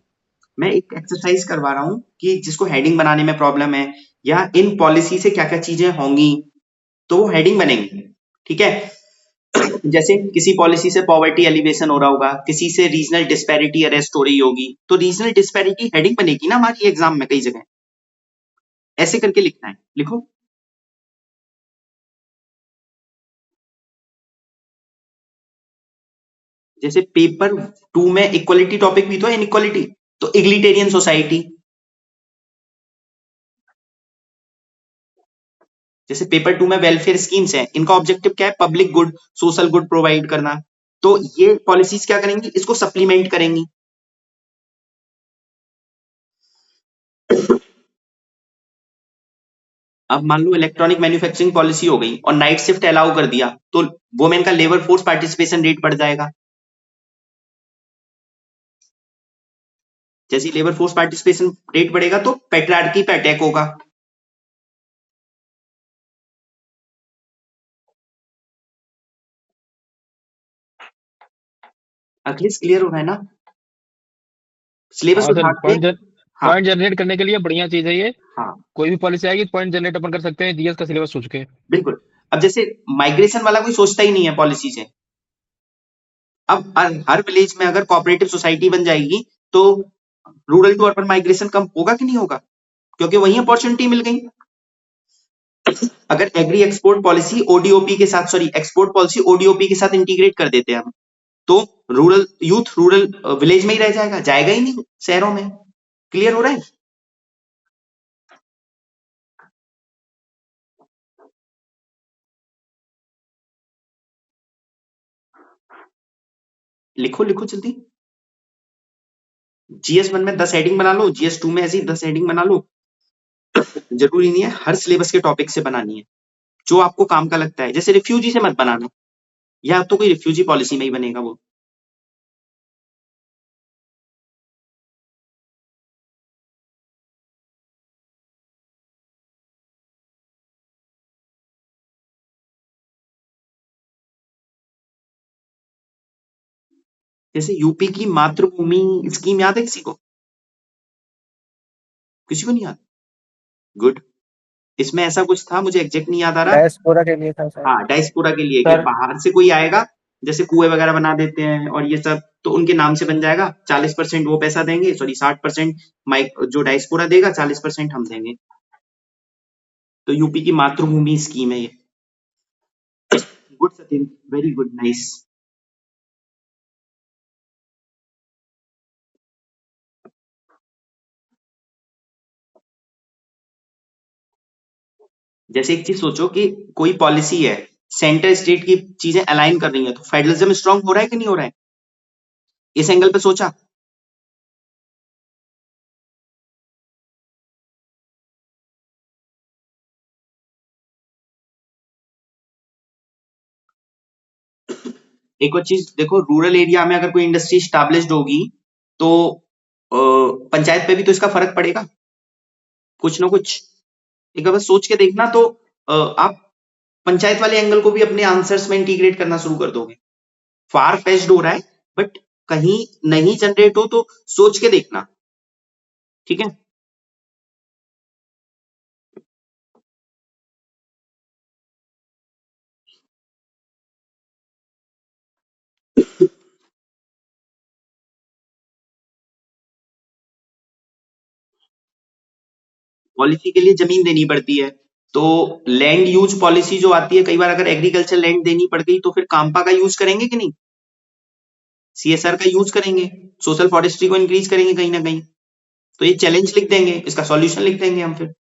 मैं एक एक्सरसाइज करवा रहा हूं कि जिसको हेडिंग बनाने में प्रॉब्लम है या इन पॉलिसी से क्या क्या चीजें होंगी तो वो हेडिंग बनेंगी, ठीक है। जैसे किसी पॉलिसी से पॉवर्टी एलिवेशन हो रहा होगा, किसी से रीजनल डिस्पैरिटी अरेस्ट हो रही होगी, तो रीजनल डिस्पैरिटी हेडिंग बनेगी ना हमारी एग्जाम में कई जगह। ऐसे करके लिखना है, लिखो। जैसे पेपर 2 में इक्वलिटी टॉपिक भी तो है, इनइक्वालिटी, तो इग्लिटेरियन सोसाइटी। जैसे पेपर 2 में वेलफेयर स्कीम्स हैं, इनका ऑब्जेक्टिव क्या है, public good, social good provide करना। तो ये पॉलिसीज क्या करेंगी, इसको सप्लीमेंट करेंगी। अब मान लो इलेक्ट्रॉनिक मैन्युफैक्चरिंग पॉलिसी हो गई और नाइट शिफ्ट अलाउ कर दिया तो वुमेन का लेबर फोर्स पार्टिसिपेशन रेट बढ़ जाएगा। जैसे लेबर फोर्स पार्टिसिपेशन रेट बढ़ेगा तो पैट्रियार्की पे अटैक होगा। अखिलेश क्लियर हो रहा है ना? सिलेबस पॉइंट जनरेट करने के लिए बढ़िया चीज है ये। हाँ, कोई भी पॉलिसी आएगी पॉइंट जनरेट अपन कर सकते हैं जीएस का सिलेबस सोच के। बिल्कुल। अब जैसे माइग्रेशन वाला कोई सोचता ही नहीं है पॉलिसी से। अब हर विलेज में अगर कोऑपरेटिव सोसाइटी बन जाएगी तो रूरल टू अर्बन माइग्रेशन कम होगा कि नहीं होगा, क्योंकि वही अपॉर्चुनिटी मिल गई। अगर एग्री एक्सपोर्ट पॉलिसी ओडीओपी के साथ, सॉरी एक्सपोर्ट पॉलिसी ओडीओपी के साथ इंटीग्रेट कर देते हैं हम, तो रूरल यूथ रूरल विलेज में ही रह जाएगा, जाएगा ही नहीं शहरों में। क्लियर हो रहा है? लिखो लिखो जल्दी। GS1 में 10 हेडिंग बना लो, GS2 में ऐसी 10 हेडिंग बना लो। जरूरी नहीं है हर सिलेबस के टॉपिक से बनानी है, जो आपको काम का लगता है। जैसे रिफ्यूजी से मत बनाना, या तो कोई रिफ्यूजी पॉलिसी में ही बनेगा वो, जैसे यूपी की मातृभूमि स्कीम याद है किसी को? किसी को नहीं याद? गुड। इसमें ऐसा कुछ था, मुझे एग्जैक्ट नहीं याद आ रहा। डायस्पोरा के लिए था सर। हाँ, डायस्पोरा के लिए कि सर बाहर से कोई आएगा, जैसे कुएं वगैरह बना देते हैं और ये सब, तो उनके नाम से बन जाएगा। 40% वो पैसा देंगे, सॉरी 60% माइक जो डायस्पोरा देगा, 40% हम देंगे। तो यूपी की मातृभूमि स्कीम है ये। Good Sachin, very good, nice. जैसे एक चीज सोचो कि कोई पॉलिसी है, सेंटर स्टेट की चीजें अलाइन कर रही है, तो फेडरलिज्म स्ट्रांग हो रहा है कि नहीं हो रहा है? इस एंगल पे सोचा? एक और चीज देखो, रूरल एरिया में अगर कोई इंडस्ट्री स्टैब्लिश्ड होगी तो पंचायत पे भी तो इसका फर्क पड़ेगा कुछ ना कुछ। एक बार बस सोच के देखना, तो आप पंचायत वाले एंगल को भी अपने आंसर्स में इंटीग्रेट करना शुरू कर दोगे। फार फेच्ड हो रहा है, बट कहीं नहीं जनरेट हो तो सोच के देखना, ठीक है? पॉलिसी के लिए जमीन देनी पड़ती है, तो लैंड यूज पॉलिसी जो आती है, कई बार अगर एग्रीकल्चर लैंड देनी पड़ गई तो फिर काम्पा का यूज करेंगे कि नहीं? सीएसआर का यूज करेंगे, सोशल फॉरेस्ट्री को इंक्रीज करेंगे कहीं ना कहीं। तो ये चैलेंज लिख देंगे, इसका सॉल्यूशन लिख देंगे हम फिर।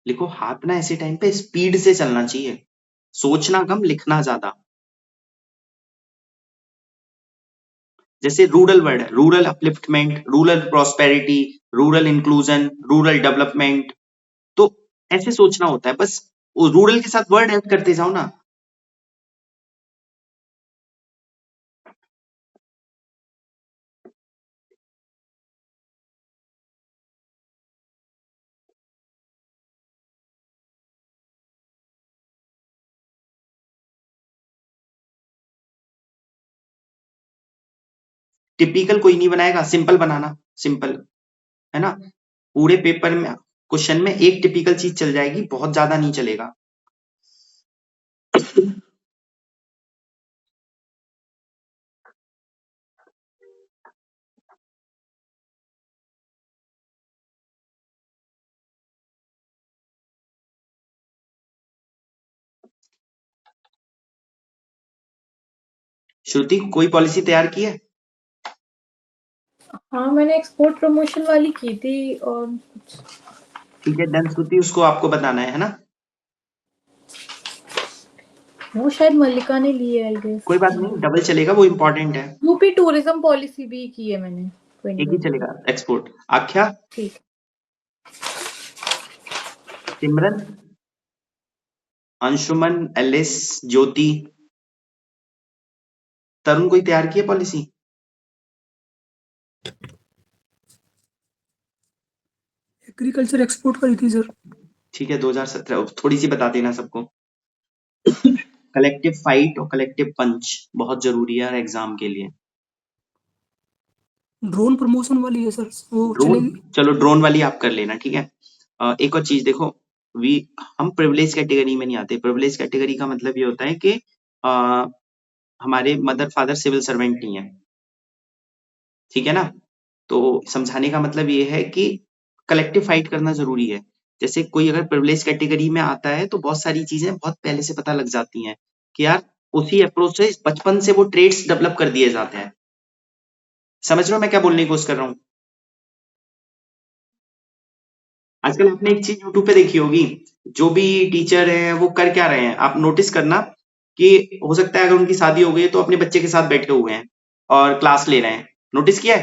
लिखो, हाथ ना ऐसे टाइम पे स्पीड से चलना चाहिए, सोचना कम, लिखना ज्यादा। जैसे रूरल वर्ड है, rural upliftment, rural prosperity, rural inclusion, rural development, तो ऐसे सोचना होता है। बस वो रूरल के साथ वर्ड ऐड करते जाओ ना। टिपिकल कोई नहीं बनाएगा, सिंपल बनाना, सिंपल, है ना? पूरे पेपर में क्वेश्चन में एक टिपिकल चीज चल जाएगी, बहुत ज्यादा नहीं चलेगा। श्रुति, कोई पॉलिसी तैयार की है? हाँ, मैंने एक्सपोर्ट प्रमोशन वाली की थी और कुछ। ठीक है, डन श्रुति, उसको आपको बताना है ना? वो शायद मल्लिका ने ली है, आई गेस। कोई बात नहीं, डबल चलेगा, वो इम्पोर्टेंट है। यूपी टूरिज्म पॉलिसी भी की है मैंने। एक ही चलेगा, एक्सपोर्ट। आख्या? ठीक। सिमरन, अंशुमन, एलिस, ज्योति, तरुण, कोई तैयार की है पॉलिसी? एग्रीकल्चर एक्सपोर्ट करी थी सर। ठीक है, 2017, थोड़ी सी बता देना सबको। कलेक्टिव फाइट और कलेक्टिव पंच बहुत जरूरी है हर एग्जाम के लिए। ड्रोन प्रमोशन वाली है सर, वो ड्रोन, चलेगी? चलो ड्रोन वाली आप कर लेना, ठीक है। एक और चीज देखो, हम प्रिविलेज कैटेगरी में नहीं आते। प्रिविलेज कैटेगरी का मतलब ये होता है कि हमारे मदर फादर सिविल सर्वेंट नहीं है, ठीक है ना? तो समझाने का मतलब ये है कि कलेक्टिव फाइट करना जरूरी है। जैसे कोई अगर प्रिविलेज कैटेगरी में आता है तो बहुत सारी चीजें बहुत पहले से पता लग जाती हैं कि यार उसी अप्रोच से बचपन से वो ट्रेड्स डेवलप कर दिए जाते हैं। समझ रहे हो मैं क्या बोलने की कोशिश कर रहा हूँ? आजकल आपने एक चीज यूट्यूब पे देखी होगी, जो भी टीचर हैं वो कर क्या रहे हैं, आप नोटिस करना कि हो सकता है अगर उनकी शादी हो गई है तो अपने बच्चे के साथ बैठे हुए हैं और क्लास ले रहे हैं। नोटिस किया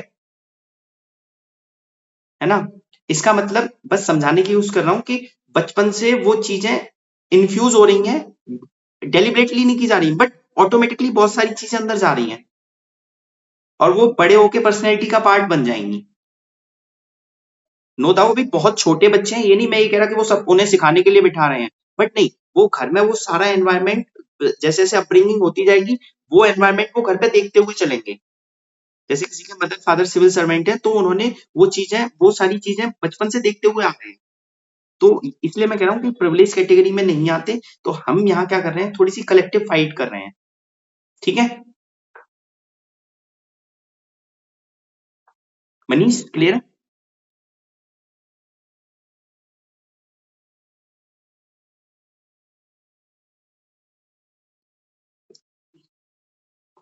है ना? इसका मतलब बस समझाने की यूज कर रहा हूं कि बचपन से वो चीजें इन्फ्यूज हो रही हैं, डेलिबरेटली नहीं की जा रही, बट ऑटोमेटिकली बहुत सारी चीजें अंदर जा रही हैं और वो बड़े होके पर्सनैलिटी का पार्ट बन जाएंगी। नो डाउट भी बहुत छोटे बच्चे हैं, ये नहीं मैं ये कह रहा कि वो सब उन्हें सिखाने के लिए बिठा रहे हैं, बट नहीं, वो घर में वो सारा एनवायरनमेंट जैसे जैसे अपब्रिंगिंग होती जाएगी वो एनवायरनमेंट वो घर पे देखते हुए चलेंगे। जैसे किसी के मदर फादर सिविल सर्वेंट है तो उन्होंने वो सारी चीजें बचपन से देखते हुए आ रहे हैं। तो इसलिए मैं कह रहा हूँ कि प्रिविलेज कैटेगरी में नहीं आते, तो हम यहाँ क्या कर रहे हैं, थोड़ी सी कलेक्टिव फाइट कर रहे हैं। ठीक है मनीष, क्लियर है?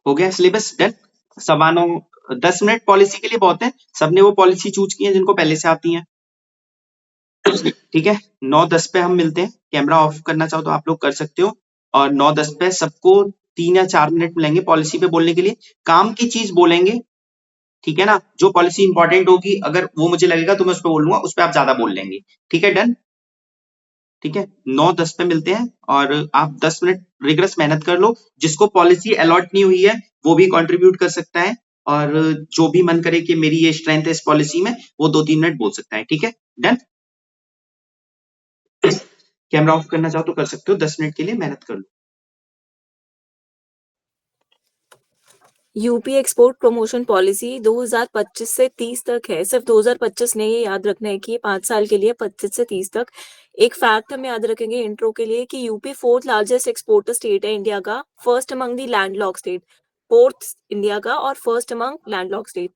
हो गया सिलेबस डन? 9:15 10 मिनट पॉलिसी के लिए बहुत है, सबने वो पॉलिसी चूज की है जिनको पहले से आती है। ठीक है 9:10 पे हम मिलते हैं, कैमरा ऑफ करना चाहो तो आप लोग कर सकते हो, और 9:10 पे सबको 3 या 4 मिनट मिलेंगे पॉलिसी पे बोलने के लिए, काम की चीज बोलेंगे। ठीक है ना, जो पॉलिसी इंपॉर्टेंट होगी अगर वो मुझे लगेगा तो मैं उस पर बोलूंगा, उस पर आप ज्यादा बोल लेंगे। ठीक है डन? ठीक है 9:10 पे मिलते हैं और आप 10 मिनट रिगरस मेहनत कर लो, जिसको पॉलिसी अलॉट नहीं हुई है वो भी कंट्रीब्यूट कर सकता है, और जो भी मन करे कि मेरी ये स्ट्रेंथ है इस पॉलिसी में वो 2-3 मिनट बोल सकता है। ठीक है डन? कैमरा ऑफ करना चाहो तो कर सकते हो, 10 मिनट के लिए मेहनत कर लो। यूपी एक्सपोर्ट प्रमोशन पॉलिसी 2025 से 30 तक है। सिर्फ 2025 नहीं, ये याद रखना है कि 5 साल के लिए 25 से 30 तक। एक फैक्ट हम याद रखेंगे इंट्रो के लिए कि UP 4th largest exporter state है इंडिया का, first among the landlocked state, 4th India का और फर्स्ट अमंग लैंडलॉक स्टेट।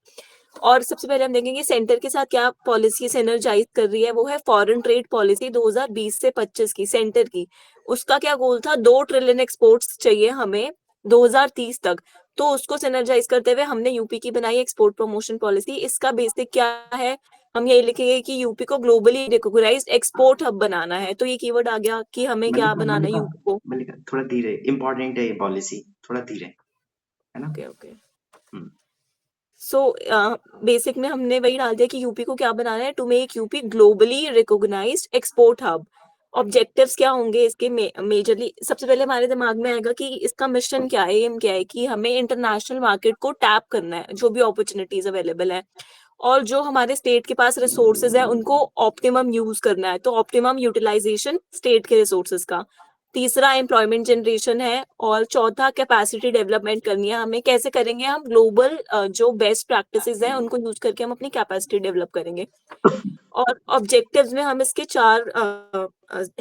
और सबसे पहले हम देखेंगे सेंटर के साथ क्या पॉलिसी सिनर्जाइज कर रही है, वो है फॉरेन ट्रेड पॉलिसी 2020 से 25 की सेंटर की। उसका क्या गोल था, 2 ट्रिलियन एक्सपोर्ट्स चाहिए हमें 2030 तक, तो उसको सिनर्जाइज करते हुए हमने यूपी की बनाई एक्सपोर्ट प्रमोशन पॉलिसी। इसका बेसिक क्या है, हम यही लिखेंगे कि यूपी को ग्लोबली रिकॉग्नाइज्ड एक्सपोर्ट हब बनाना है। तो ये कीवर्ड आ गया कि हमें क्या बनाना है यूपी को। मल्लिका थोड़ा धीरे, इंपॉर्टेंट है ये पॉलिसी, थोड़ा धीरे, है ना? ओके सो बेसिक में हमने वही डाल दिया कि यूपी को क्या बनाना है, to make UP globally recognised export hub. Objectives क्या होंगे इसके मेजरली, सबसे पहले हमारे दिमाग में आएगा कि इसका मिशन क्या है, एम क्या है, कि हमें इंटरनेशनल मार्केट को टैप करना है, जो भी अपॉर्चुनिटीज अवेलेबल है, और जो हमारे स्टेट के पास रिसोर्सेज है उनको ऑप्टिमम यूज करना है, तो ऑप्टिमम यूटिलाइजेशन स्टेट के रिसोर्सेज का। तीसरा एम्प्लॉयमेंट जनरेशन है, और चौथा कैपेसिटी डेवलपमेंट करनी है हमें। कैसे करेंगे हम, ग्लोबल जो बेस्ट प्रैक्टिसेस हैं उनको यूज करके हम अपनी कैपेसिटी डेवलप करेंगे। और ऑब्जेक्टिव्स में हम इसके 4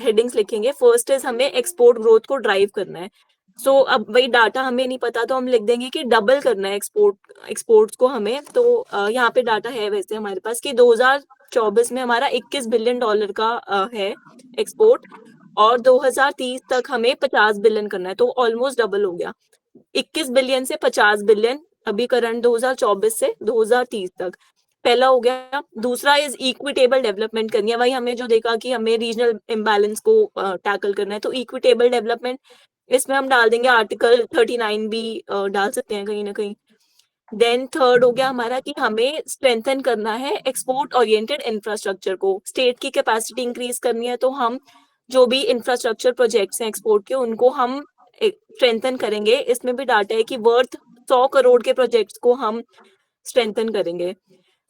हेडिंग्स लिखेंगे। फर्स्ट इज हमें एक्सपोर्ट ग्रोथ को ड्राइव करना है। सो अब वही डाटा हमें नहीं पता तो हम लिख देंगे कि डबल करना है एक्सपोर्ट्स को हमें। तो यहाँ पे डाटा है वैसे हमारे पास कि 2024 में हमारा $21 बिलियन का है एक्सपोर्ट, और 2030 तक हमें 50 बिलियन करना है, तो ऑलमोस्ट डबल हो गया, 21 बिलियन से 50 बिलियन अभी करंट 2024 से 2030 तक। पहला हो गया। दूसरा इज इक्विटेबल डेवलपमेंट करनी है, वही हमें जो देखा कि हमें रीजनल इम्बैलेंस को टैकल करना है, तो इक्विटेबल डेवलपमेंट इसमें हम डाल देंगे आर्टिकल 39 भी डाल सकते हैं कहीं ना कहीं। देन थर्ड हो गया हमारा कि हमें स्ट्रेंथन करना है एक्सपोर्ट ओरिएंटेड इंफ्रास्ट्रक्चर को, स्टेट की कैपेसिटी इंक्रीज करनी है, तो हम जो भी इंफ्रास्ट्रक्चर प्रोजेक्ट्स हैं एक्सपोर्ट के उनको हम स्ट्रेंथन करेंगे। इसमें भी डाटा है कि वर्थ 100 करोड़ के प्रोजेक्ट्स को हम स्ट्रेंथन करेंगे।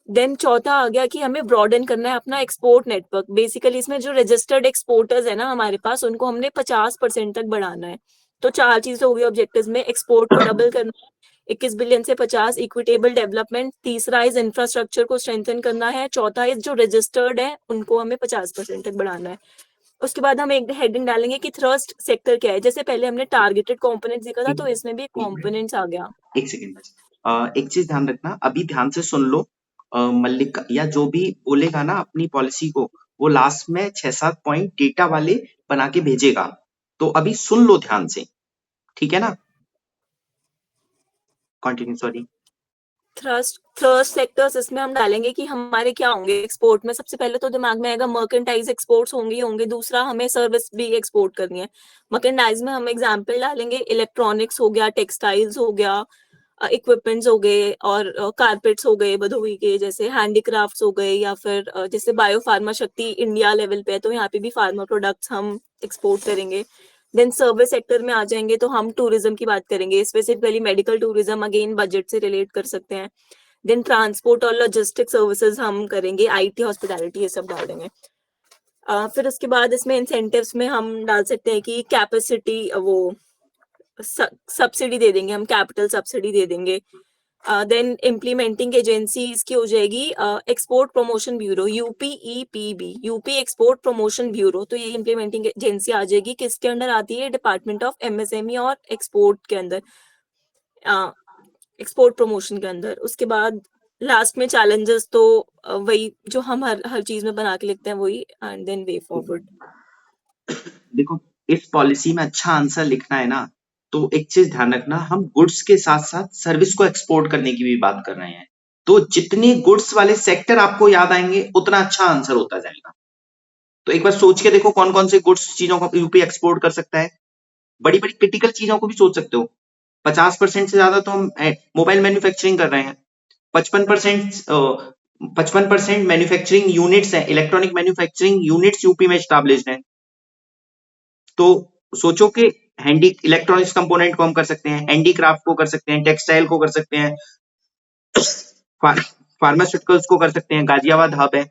देन चौथा आ गया कि हमें ब्रॉडन करना है अपना एक्सपोर्ट नेटवर्क। बेसिकली इसमें जो रजिस्टर्ड एक्सपोर्टर्स है ना हमारे पास, उनको हमने 50% तक बढ़ाना है। तो 4 चीजें हो गई ऑब्जेक्टिव्स में, एक्सपोर्ट को डबल करना है, 21 बिलियन से 50, इक्विटेबल डेवलपमेंट, तीसरा इज इंफ्रास्ट्रक्चर को स्ट्रेंथन करना है, चौथा इज जो रजिस्टर्ड है उनको हमें 50% तक बढ़ाना है। उसके बाद हम एक हेडिंग डालेंगे कि थ्रस्ट सेक्टर क्या है। जैसे पहले हमने टारगेटेड कंपोनेंट्स देखा था, तो इसमें भी कंपोनेंट्स आ गया। एक सेकंड एक चीज ध्यान रखना, अभी ध्यान से सुन लो, मल्लिका या जो भी बोलेगा ना अपनी पॉलिसी को, वो लास्ट में 6-7 पॉइंट डेटा वाले बना के भेजेगा, तो अभी सुन लो ध्यान से, ठीक है ना? Continue, sorry. थ्रस्ट सेक्टर्स इसमें हम डालेंगे कि हमारे क्या होंगे एक्सपोर्ट में। सबसे पहले तो दिमाग में आएगा मर्केंटाइज एक्सपोर्ट्स होंगे। दूसरा हमें सर्विस भी एक्सपोर्ट करनी है। मर्केंटाइज में हम एग्जांपल डालेंगे, इलेक्ट्रॉनिक्स हो गया, टेक्सटाइल्स हो गया, इक्विपमेंट्स हो गए और कारपेट्स हो गए भदोही के, जैसे हैंडीक्राफ्ट्स हो गए, या फिर जैसे बायो फार्मा शक्ति इंडिया लेवल पे है तो यहाँ पे भी फार्मा प्रोडक्ट्स हम एक्सपोर्ट करेंगे। देन सर्विस सेक्टर में आ जाएंगे तो हम टूरिज्म की बात करेंगे, specifically medical tourism, again budget से रिलेट कर सकते हैं। देन ट्रांसपोर्ट और लॉजिस्टिक सर्विसेज हम करेंगे, आईटी, हॉस्पिटैलिटी, ये सब डाल देंगे। फिर उसके बाद इसमें इंसेंटिव्स में हम डाल सकते हैं कि कैपेसिटी, वो सब्सिडी दे देंगे हम, कैपिटल सब्सिडी दे देंगे। देन इम्प्लीमेंटिंग एजेंसी इसकी हो जाएगी export promotion bureau, UPEPB, UP export promotion bureau. तो ये इम्प्लीमेंटिंग एजेंसी आ जाएगी, किसके अंडर आती है? डिपार्टमेंट ऑफ एमएसएमई और एक्सपोर्ट के अंदर, एक्सपोर्ट प्रमोशन के अंदर। उसके बाद लास्ट में चैलेंजेस तो वही जो हम हर चीज में बना के लिखते हैं वही, एंड देन वे फॉरवर्ड। देखो, इस पॉलिसी में अच्छा आंसर लिखना है ना, तो एक चीज ध्यान रखना, हम गुड्स के साथ साथ सर्विस को एक्सपोर्ट करने की भी बात कर रहे हैं। तो जितने गुड्स वाले सेक्टर आपको याद आएंगे उतना अच्छा आंसर होता जाएगा। तो एक बार सोच के देखो कौन कौन से गुड्स चीजों को यूपी एक्सपोर्ट कर सकता है। बड़ी बड़ी क्रिटिकल चीजों को भी सोच सकते हो। 50% से ज्यादा तो हम मोबाइल मैन्युफैक्चरिंग कर रहे हैं। 55% मैन्युफैक्चरिंग यूनिट्स हैं, इलेक्ट्रॉनिक मैन्युफैक्चरिंग यूनिट्स यूपी में एस्टैब्लिश्ड हैं। तो सोचो कि हैंडी इलेक्ट्रॉनिक्स कंपोनेंट को हम कर सकते हैं, हैंडीक्राफ्ट को कर सकते हैं, टेक्सटाइल को कर सकते हैं, फार्मास्यूटिकल्स को कर सकते हैं, गाजियाबाद हब है,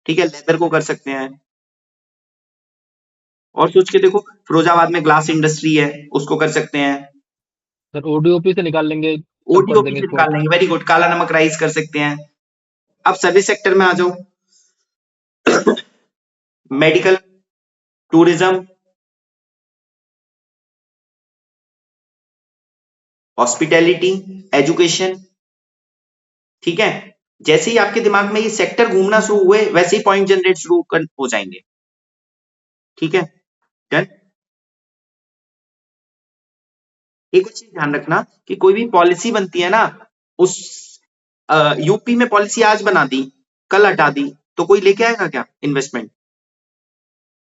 ठीक है, लेदर को कर सकते हैं। और सोच के देखो, फिरोजाबाद में ग्लास इंडस्ट्री है, उसको कर सकते हैं। सर ओडीओपी से निकाल लेंगे, ओडीओपी से निकाल लेंगे, वेरी गुड। काला नमक राइस कर सकते हैं। अब सर्विस सेक्टर में आ जाओ, मेडिकल, टूरिज्म, हॉस्पिटैलिटी, एजुकेशन, ठीक है। जैसे ही आपके दिमाग में ये सेक्टर घूमना शुरू हुए वैसे ही पॉइंट जनरेट शुरू हो जाएंगे, ठीक है। डन। एक चीज ध्यान रखना कि कोई भी पॉलिसी बनती है ना, उस यूपी में पॉलिसी आज बना दी, कल हटा दी, तो कोई लेके आएगा क्या इन्वेस्टमेंट?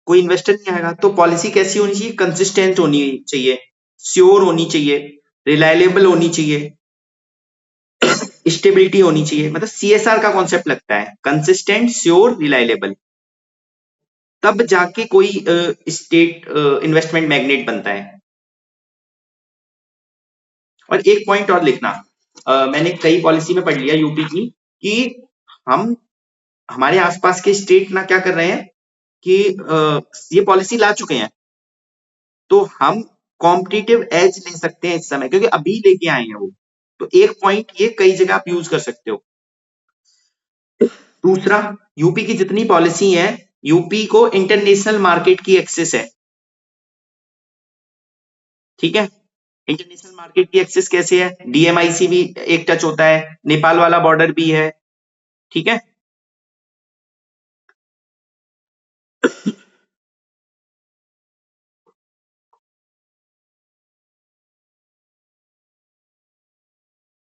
कोई इन्वेस्टर नहीं आएगा। तो पॉलिसी कैसी होनी चाहिए? कंसिस्टेंट होनी चाहिए, श्योर होनी चाहिए, रिलायबल होनी चाहिए, स्टेबिलिटी होनी चाहिए। मतलब सीएसआर का कॉन्सेप्ट लगता है, कंसिस्टेंट, श्योर, रिलायबल। तब जाके कोई स्टेट इन्वेस्टमेंट मैग्नेट बनता है। और एक पॉइंट और लिखना, मैंने कई पॉलिसी में पढ़ लिया यूपी की, कि हम हमारे आसपास के स्टेट ना क्या कर रहे हैं कि ये पॉलिसी ला चुके हैं, तो हम कॉम्पिटिटिव एज ले सकते हैं इस समय, क्योंकि अभी लेके आए हैं वो। तो एक पॉइंट ये कई जगह आप यूज कर सकते हो। दूसरा, यूपी की जितनी पॉलिसी है, यूपी को इंटरनेशनल मार्केट की एक्सेस है, ठीक है। इंटरनेशनल मार्केट की एक्सेस कैसे है? डीएमआईसी भी एक टच होता है, नेपाल वाला बॉर्डर भी है, ठीक है।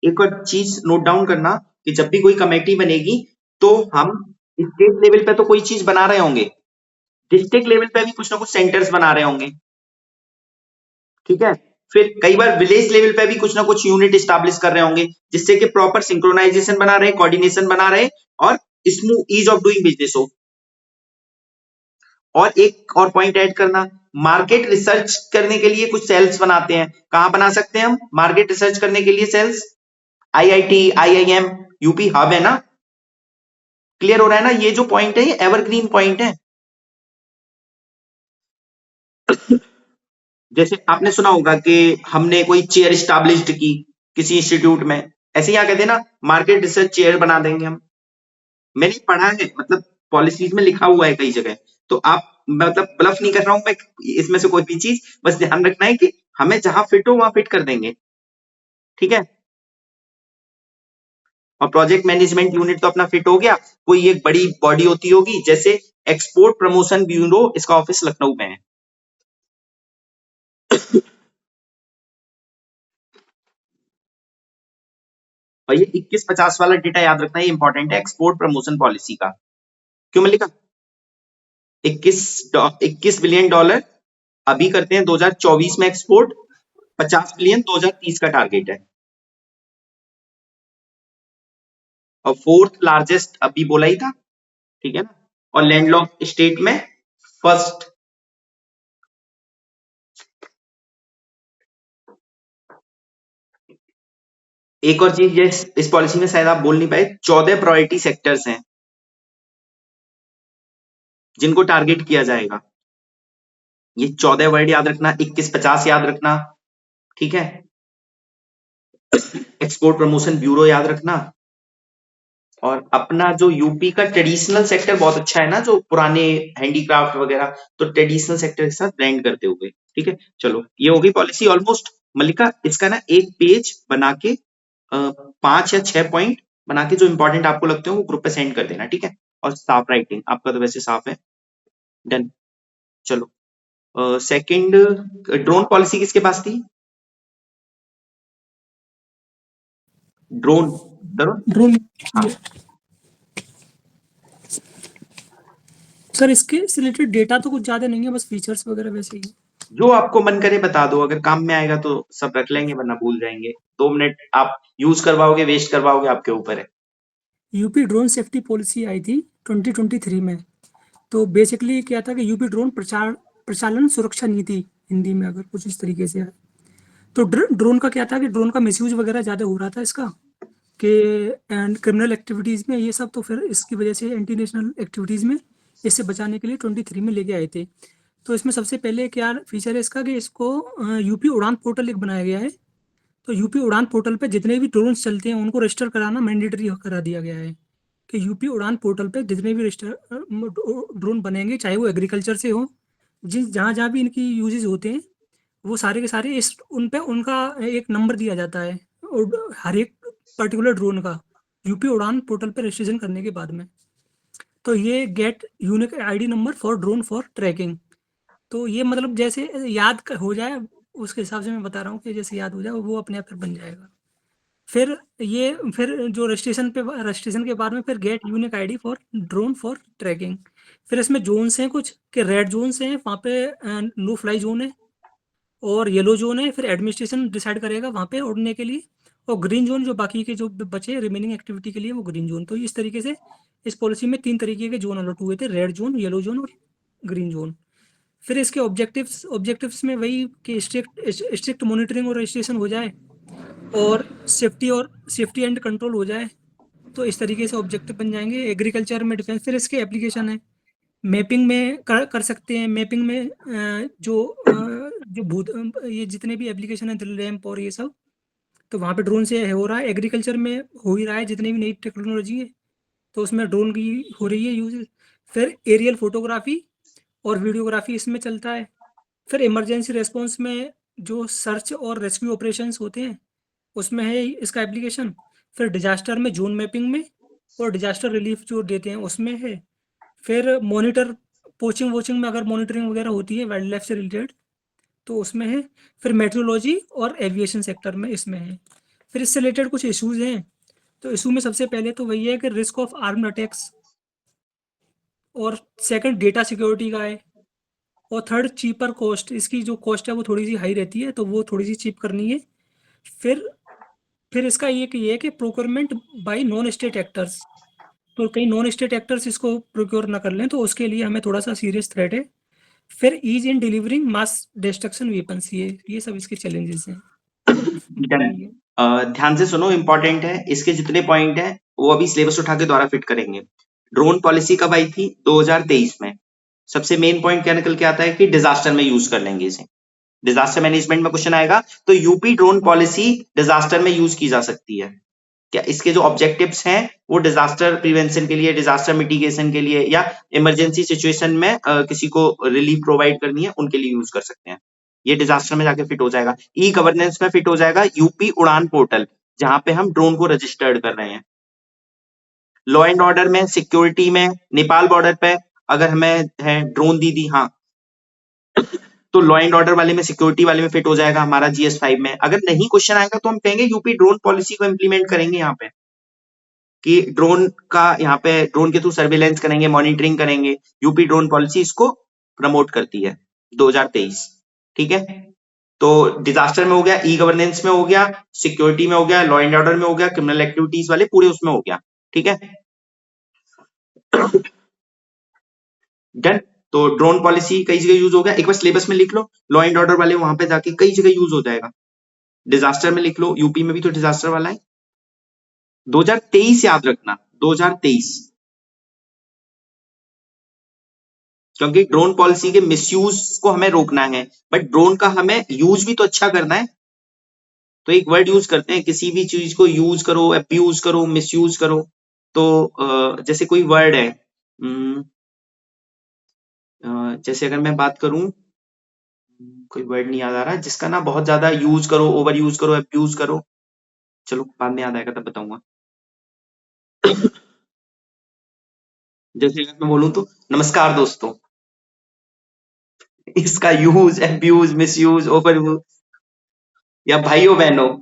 एक और चीज नोट डाउन करना कि जब भी कोई कमेटी बनेगी तो हम स्टेट लेवल पे तो कोई चीज बना रहे होंगे, डिस्ट्रिक्ट लेवल पे भी कुछ ना कुछ सेंटर्स बना रहे होंगे, ठीक है। फिर कई बार विलेज लेवल पे भी कुछ ना कुछ यूनिट स्टैब्लिश कर रहे होंगे, जिससे कि प्रॉपर सिंक्रोनाइजेशन बना रहे, कोऑर्डिनेशन बना रहे और smooth ease of doing business हो। और एक और पॉइंट ऐड करना, मार्केट रिसर्च करने के लिए कुछ सेल्स बनाते हैं। कहां बना सकते हैं हम मार्केट रिसर्च करने के लिए sales? IIT, IIM, UP hub है ना। क्लियर हो रहा है ना? ये जो पॉइंट है ये एवरग्रीन पॉइंट है। जैसे आपने सुना होगा कि हमने कोई चेयर स्टैब्लिश्ड की किसी इंस्टीट्यूट में, ऐसे ही कहते हैं ना, मार्केट रिसर्च चेयर बना देंगे हम। मैंने पढ़ा है, मतलब पॉलिसीज में लिखा हुआ है कई जगह। तो आप, मतलब ब्लफ नहीं कर रहा हूं मैं इसमें से कोई भी चीज, बस ध्यान रखना है कि हमें जहां फिट हो वहां फिट कर देंगे, ठीक है। और प्रोजेक्ट मैनेजमेंट यूनिट तो अपना फिट हो गया। कोई एक बड़ी बॉडी होती होगी, जैसे एक्सपोर्ट प्रमोशन ब्यूरो, इसका ऑफिस लखनऊ में है। और ये 2150 वाला डेटा याद रखना, ये इंपॉर्टेंट है एक्सपोर्ट प्रमोशन पॉलिसी का। क्यों मैं लिखा 21 बिलियन डॉलर अभी करते हैं 2024 में एक्सपोर्ट, 50 बिलियन 2030 का टारगेट है। और फोर्थ लार्जेस्ट अभी बोला ही था, ठीक है ना, और लैंडलॉक स्टेट में फर्स्ट। एक और चीज इस पॉलिसी में शायद आप बोल नहीं पाए, 14 प्रायोरिटी सेक्टर्स हैं जिनको टारगेट किया जाएगा। ये 14 वर्ड याद रखना, 2150 याद रखना, ठीक है। एक्सपोर्ट प्रमोशन ब्यूरो याद रखना। और अपना जो यूपी का ट्रेडिशनल सेक्टर बहुत अच्छा है ना, जो पुराने हैंडीक्राफ्ट वगैरह, तो ट्रेडिशनल सेक्टर के साथ ब्लेंड करते हुए, ठीक है। चलो ये होगी पॉलिसी ऑलमोस्ट। मल्लिका इसका ना एक पेज बना के 5 या 6 पॉइंट बना के जो इंपॉर्टेंट आपको लगते हो वो ग्रुप पे सेंड कर देना, ठीक है। और साफ राइटिंग, आपका तो वैसे साफ है। डन। चलो सेकंड, ड्रोन पॉलिसी किसके पास थी? ड्रोन ड्रोन सर, इसके रिलेटेड डेटा तो कुछ ज्यादा नहीं है, बस फीचर्स वगैरह वैसे ही। जो आपको मन करे बता दो, अगर काम में आएगा तो सब रख लेंगे, वरना भूल जाएंगे। 2 मिनट आप यूज करवाओगे, वेस्ट करवाओगे, आपके ऊपर है। यूपी ड्रोन सेफ्टी पॉलिसी आई थी 2023 में। तो बेसिकली क्या था कि यूपी ड्रोन प्रचालन सुरक्षा नीति, हिंदी में अगर कुछ इस तरीके से है। तो ड्रोन का क्या था कि ड्रोन का मिसयूज वगैरह ज़्यादा हो रहा था इसका, कि एंड क्रिमिनल एक्टिविटीज़ में ये सब, तो फिर इसकी वजह से एंटी नेशनल एक्टिविटीज़ में इससे बचाने के लिए 23 में लेके आए थे। तो इसमें सबसे पहले क्या फीचर है इसका कि इसको यूपी उड़ान पोर्टल एक बनाया गया है। तो यूपी उड़ान पोर्टल पे जितने भी ड्रोन चलते हैं उनको रजिस्टर कराना मैंडेटरी करा दिया गया है, कि यूपी उड़ान पोर्टल पे जितने भी ड्रोन बनेंगे, चाहे वो एग्रीकल्चर से हो, जहाँ जहाँ भी इनकी यूजेज होते हैं, वो सारे के सारे इस उन पे उनका एक नंबर दिया जाता है, और हर एक पर्टिकुलर ड्रोन का यूपी उड़ान पोर्टल पे रजिस्ट्रेशन करने के बाद में। तो ये get unique ID number for drone for tracking. तो ये मतलब जैसे याद हो जाए उसके हिसाब से मैं बता रहा हूँ कि जैसे याद हो जाए वो अपने आप फिर बन जाएगा। फिर जो रजिस्ट्रेशन के बाद में फिर get unique ID for drone for tracking. फिर इसमें जोन्स हैं कुछ, कि रेड जोन्स हैं, वहाँ पे नो फ्लाई जोन है, और येलो जोन है, फिर एडमिनिस्ट्रेशन डिसाइड करेगा वहाँ पे उड़ने के लिए, और ग्रीन जोन जो बाकी के जो बचे रिमेनिंग एक्टिविटी के लिए वो ग्रीन जोन। तो इस तरीके से इस पॉलिसी में 3 तरीके के जोन अलॉट हुए थे, रेड जोन, येलो जोन और ग्रीन जोन। फिर इसके ऑब्जेक्टिव्स में वही कि स्ट्रिक्ट मॉनिटरिंग और रजिस्ट्रेशन हो जाए, और सेफ्टी एंड कंट्रोल हो जाए। तो इस तरीके से ऑब्जेक्टिव बन जाएंगे। एग्रीकल्चर में डिफेंस, फिर इसके एप्लीकेशन है, मैपिंग में कर सकते हैं। मैपिंग में ये जितने भी एप्लीकेशन है, ड्रिल रैम्प और ये सब, तो वहाँ पे ड्रोन से हो रहा है। एग्रीकल्चर में हो ही रहा है, जितनी भी नई टेक्नोलॉजी है तो उसमें ड्रोन की हो रही है यूज। फिर एरियल फोटोग्राफी और वीडियोग्राफी इसमें चलता है। फिर इमरजेंसी रेस्पॉन्स में जो सर्च और रेस्क्यू ऑपरेशंस होते हैं उसमें है इसका एप्लीकेशन। फिर डिजास्टर में जोन मैपिंग में, और डिजास्टर रिलीफ जो देते हैं उसमें है। फिर मॉनिटर पोचिंग वोचिंग में अगर मॉनिटरिंग वगैरह होती है वाइल्ड लाइफ से रिलेटेड तो उसमें है। फिर मेट्रोलॉजी और एविएशन सेक्टर में इसमें है। फिर इससे रिलेटेड कुछ इश्यूज हैं। तो इशू में सबसे पहले तो वही है कि रिस्क ऑफ आर्म्ड अटैक्स, और सेकंड डेटा सिक्योरिटी का है, और थर्ड चीपर कॉस्ट। इसकी जो कॉस्ट है वो थोड़ी सी हाई रहती है, तो वो थोड़ी सी चीप करनी है। फिर इसका ये है कि procurement bye non state actors. तो कई नॉन स्टेट एक्टर्स इसको प्रोक्योर ना कर लें, तो उसके लिए हमें थोड़ा सा सीरियस थ्रेट है। फिर ease in delivering mass destruction weapons, ये सब इसके चैलेंजेस हैं। ध्यान से सुनो, इंपॉर्टेंट है। इसके जितने पॉइंट हैं वो अभी सिलेबस उठा के द्वारा फिट करेंगे। ड्रोन पॉलिसी कब आई थी? 2023 में। सबसे मेन पॉइंट क्या निकल के आता है कि डिजास्टर में यूज कर लेंगे इसे। डिजास्टर मैनेजमेंट में क्वेश्चन आएगा तो यूपी ड्रोन पॉलिसी डिजास्टर में यूज की जा सकती है क्या? इसके जो ऑब्जेक्टिव्स हैं वो डिजास्टर प्रिवेंशन के लिए, डिजास्टर मिटिगेशन के लिए, या इमरजेंसी सिचुएशन में किसी को रिलीफ प्रोवाइड करनी है उनके लिए यूज कर सकते हैं। ये डिजास्टर में जाके फिट हो जाएगा। ई गवर्नेंस में फिट हो जाएगा यूपी उड़ान पोर्टल, जहां पे हम ड्रोन को रजिस्टर्ड कर रहे हैं। लॉ एंड ऑर्डर में, सिक्योरिटी में, नेपाल बॉर्डर पे अगर हमें है ड्रोन दीदी, हाँ, तो लॉ एंड ऑर्डर वाले में, सिक्योरिटी वाले में फिट हो जाएगा हमारा GS5 में। अगर नहीं क्वेश्चन आएगा तो हम कहेंगे यूपी ड्रोन पॉलिसी को इंप्लीमेंट करेंगे यहाँ पे, कि ड्रोन का यहाँ पे ड्रोन के थ्रू सर्वेलेंस करेंगे, मॉनिटरिंग करेंगे। यूपी ड्रोन पॉलिसी इसको प्रमोट करती है 2023, ठीक है। तो डिजास्टर में हो गया, ई गवर्नेंस में हो गया, सिक्योरिटी में हो गया, लॉ एंड ऑर्डर में हो गया, क्रिमिनल एक्टिविटीज वाले पूरे उसमें हो गया। ठीक है, डन। तो ड्रोन पॉलिसी कई जगह यूज हो गया, एक बार सिलेबस में लिख लो, लॉ एंड ऑर्डर वाले वहां पे जाके कई जगह यूज हो जाएगा। डिजास्टर में लिख लो, यूपी में भी तो डिजास्टर वाला है। 2023 याद रखना, 2023, क्योंकि ड्रोन पॉलिसी के मिसयूज को हमें रोकना है, बट ड्रोन का हमें यूज भी तो अच्छा करना है। तो एक वर्ड यूज करते हैं, किसी भी चीज को यूज करो, अब्यूज करो, मिसयूज करो। तो जैसे कोई वर्ड है, जैसे अगर मैं बात करूं, कोई वर्ड नहीं याद आ रहा जिसका ना बहुत ज्यादा यूज करो, ओवर यूज करो, अब्यूज करो, चलो बाद में याद आएगा तब बताऊंगा। जैसे अगर मैं बोलूं तो नमस्कार दोस्तों, इसका use, abuse, misuse, over use, या भाइयों बहनों,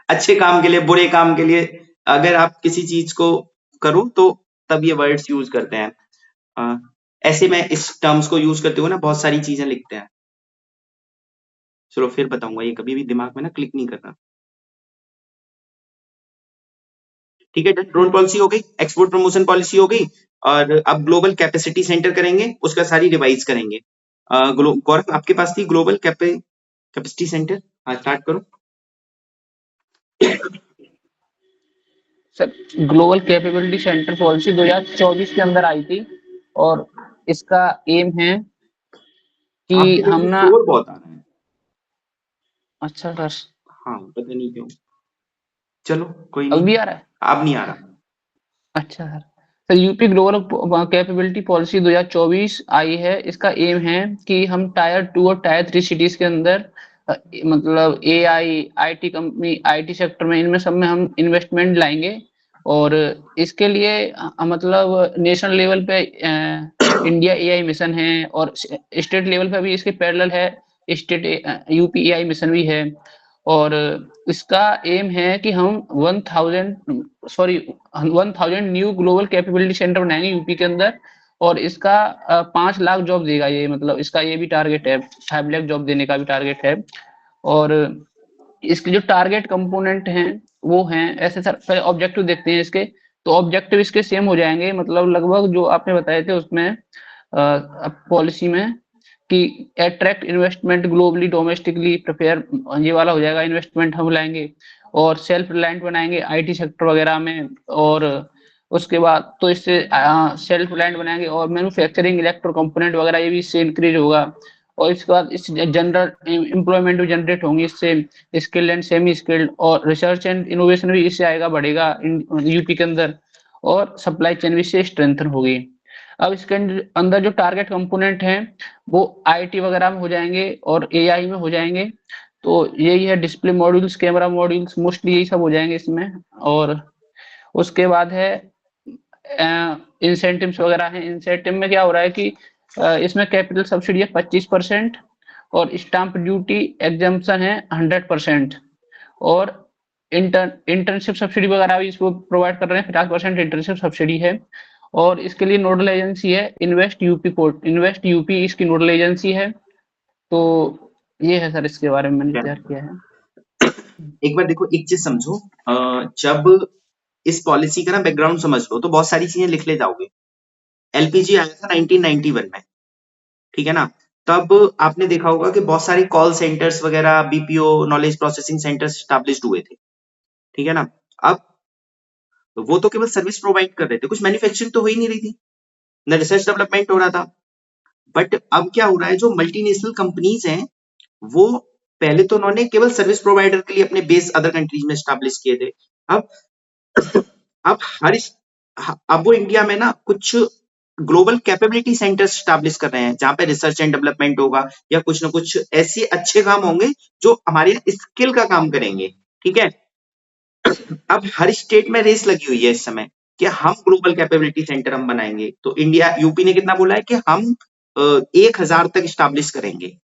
अच्छे काम के लिए, बुरे काम के लिए, अगर आप किसी चीज को करो तो तब ये वर्ड्स यूज करते हैं। ऐसे में इस टर्म्स को यूज करते हुए ना बहुत सारी चीजें लिखते हैं। चलो फिर बताऊंगा, ये कभी भी दिमाग में ना क्लिक नहीं करना। ठीक है, ड्रोन पॉलिसी हो गई, एक्सपोर्ट प्रमोशन पॉलिसी हो गई, और अब ग्लोबल कैपेसिटी सेंटर करेंगे, उसका सारी रिवाइज करेंगे। गौरव आपके पास थी ग्लोबल कैपेसिटी सेंटर, हाँ स्टार्ट करो। Sir global capability centre policy 2024 के अंदर आई थी, और इसका एम है कि हम ना, बहुत आ रहा है। अच्छा सर, हाँ पता नहीं क्यों, चलो कोई अब नहीं, भी आ रहा है, अब नहीं आ रहा। अच्छा sir UP global capability policy 2024 आई है। इसका एम है कि हम टायर 2 और टायर 3 सिटीज के अंदर मतलब AI, IT company, IT sector में, इनमें सब में हम इन्वेस्टमेंट लाएंगे। और इसके लिए मतलब नेशनल लेवल पे इंडिया एआई मिशन है, और स्टेट लेवल पे भी इसके पैरेलल है, स्टेट यूपी एआई मिशन भी है। और इसका एम है कि हम 1000 न्यू ग्लोबल कैपेबिलिटी सेंटर बनाएंगे यूपी के अंदर, और इसका 5 लाख जॉब देगा ये, मतलब इसका ये भी टारगेट है, 5 लाख जॉब देने का भी टारगेट है। और इसके जो टारगेट कंपोनेंट हैं वो हैं ऐसे, सर पहले ऑब्जेक्टिव देखते हैं इसके। तो ऑब्जेक्टिव इसके सेम हो जाएंगे, मतलब लगभग जो आपने बताए थे उसमें पॉलिसी में, कि attract investment globally, domestically prepare, ये वाला हो जाएगा, इन्वेस्टमेंट हम लाएंगे, और सेल्फ रिलायंट बनाएंगे आईटी सेक्टर वगैरह में। और उसके बाद तो इससे सेल्फ रिलायंट बनाएंगे, और मैन्युफैक्चरिंग, इलेक्ट्रो कंपोनेंट वगैरह ये भी इससे इंक्रीज होगा। और इसके बाद इस जनरल एम्प्लॉयमेंट भी जनरेट होंगी इससे, स्किल्ड एंड सेमी स्किल्ड, और रिसर्च एंड इनोवेशन भी इससे आएगा, बढ़ेगा यूपी के अंदर, और सप्लाई चेन भी इससे स्ट्रेंथन होगी। अब इसके अंदर जो टारगेट कंपोनेंट हैं वो आईटी वगैरह में हो जाएंगे और एआई में हो जाएंगे। तो यही है, display modules, camera modules, mostly यही सब हो जाएंगे इसमें। और उसके बाद है इंसेंटिव्स वगैरह हैं। इंसेंटिव में क्या हो रहा है कि इसमें कैपिटल सब्सिडी है 25%, और स्टाम्प ड्यूटी एग्जम्पशन है 100%, और इंटर्नशिप सब्सिडी वगैरह भी इसको प्रोवाइड कर रहे हैं, 50% इंटर्नशिप सब्सिडी है। और इसके लिए नोडल एजेंसी है इन्वेस्ट यूपी इसकी नोडल एजेंसी है। तो ये है सर, इसके बारे में मैंने तैयार किया है। एक बार देखो, एक चीज समझो, जब इस पॉलिसी का ना बैकग्राउंड समझ लो तो बहुत सारी चीजें लिख ले जाओगे। एलपीजी आया था 1991 में, ठीक है ना, तब आपने देखा होगा कि बहुत सारे कॉल सेंटर्स वगैरह, BPO, knowledge processing centres established हुए थे, ठीक है ना। अब वो तो केवल सर्विस प्रोवाइड कर रहे थे, कुछ मैन्युफैक्चरिंग तो हो ही नहीं रही थी, न रिसर्च डेवलपमेंट हो रहा था। बट अब क्या हो रहा है, जो मल्टीनेशनल कंपनीज हैं वो पहले तो उन्होंने केवल सर्विस प्रोवाइडर के लिए अपने बेस अदर कंट्रीज में स्टैब्लिश किए थे। अब वो इंडिया में ना कुछ ग्लोबल कैपेबिलिटी सेंटर स्टैब्लिश कर रहे हैं, जहां पे रिसर्च एंड डेवलपमेंट होगा, या कुछ ना कुछ ऐसे अच्छे काम होंगे जो हमारे स्किल का काम करेंगे, ठीक है। अब हर स्टेट में रेस लगी हुई है इस समय कि हम ग्लोबल कैपेबिलिटी सेंटर हम बनाएंगे। तो इंडिया, यूपी ने कितना बोला है कि हम 1000 तक स्टैब्लिश करेंगे,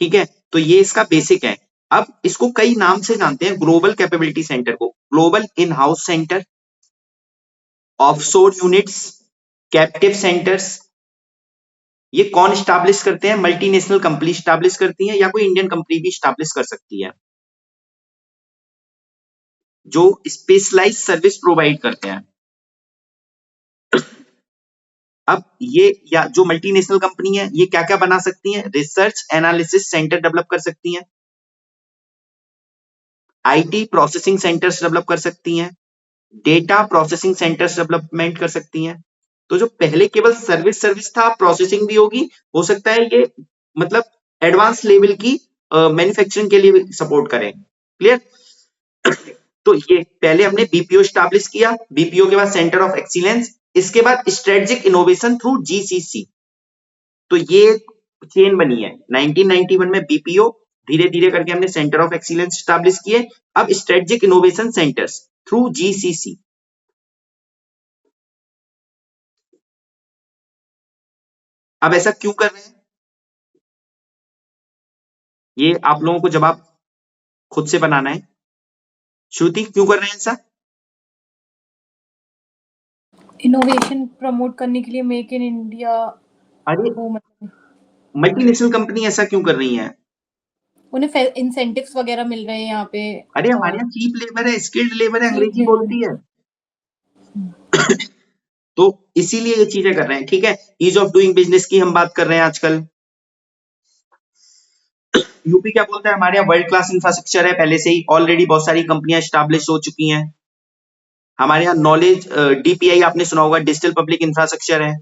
ठीक है। तो ये इसका बेसिक है। अब इसको कई नाम से जानते हैं ग्लोबल कैपेबिलिटी सेंटर को, global in house centre, offshore units, captive centres. ये कौन स्टैब्लिश करते हैं? मल्टीनेशनल कंपनी स्टैब्लिश करती है, या कोई इंडियन कंपनी भी स्टैब्लिश कर सकती है। जो स्पेशलाइज सर्विस प्रोवाइड करते हैं। अब ये या जो मल्टीनेशनल कंपनी है ये क्या क्या बना सकती हैं? रिसर्च एनालिसिस सेंटर डेवलप कर सकती हैं, आईटी प्रोसेसिंग सेंटर्स डेवलप कर सकती हैं, डेटा प्रोसेसिंग सेंटर्स डेवलपमेंट कर सकती हैं। तो जो पहले केवल सर्विस था, प्रोसेसिंग भी होगी, हो सकता है ये मतलब एडवांस लेवल की मैन्युफैक्चरिंग के लिए सपोर्ट करें। क्लियर? तो ये पहले हमने बीपीओ स्टैब्लिश किया, बीपीओ के बाद सेंटर ऑफ एक्सीलेंस, इसके बाद स्ट्रेटेजिक इनोवेशन थ्रू जीसीसी। तो ये चेन बनी है। 1991 में बीपीओ, धीरे धीरे करके हमने सेंटर ऑफ एक्सीलेंस स्टैब्लिश किए, अब strategic innovation centres through GCC. अब ऐसा क्यों कर रहे हैं? ये आप लोगों को जवाब खुद से बनाना है। श्रुति, क्यों कर रहे हैं ऐसा? इनोवेशन प्रमोट करने के लिए, मेक इन इंडिया। अरे वो मतलब मल्टीनेशनल कंपनी ऐसा क्यों कर रही है? उन्हें इंसेंटिव्स वगैरह मिल रहे हैं यहाँ पे। अरे हमारे यहाँ चीप लेबर है, स्किल्ड लेबर है, अंग्रेजी बोलती है। तो इसीलिए ये चीजें कर रहे हैं। ठीक है, ईज ऑफ डूइंग बिजनेस की हम बात कर रहे हैं आजकल। यूपी क्या बोलता है? हमारे यहाँ वर्ल्ड क्लास इंफ्रास्ट्रक्चर है, पहले से ही ऑलरेडी बहुत सारी कंपनियां स्टैब्लिश हो चुकी हैं। हमारे यहाँ नॉलेज डीपीआई आपने सुना होगा, डिजिटल पब्लिक इंफ्रास्ट्रक्चर है।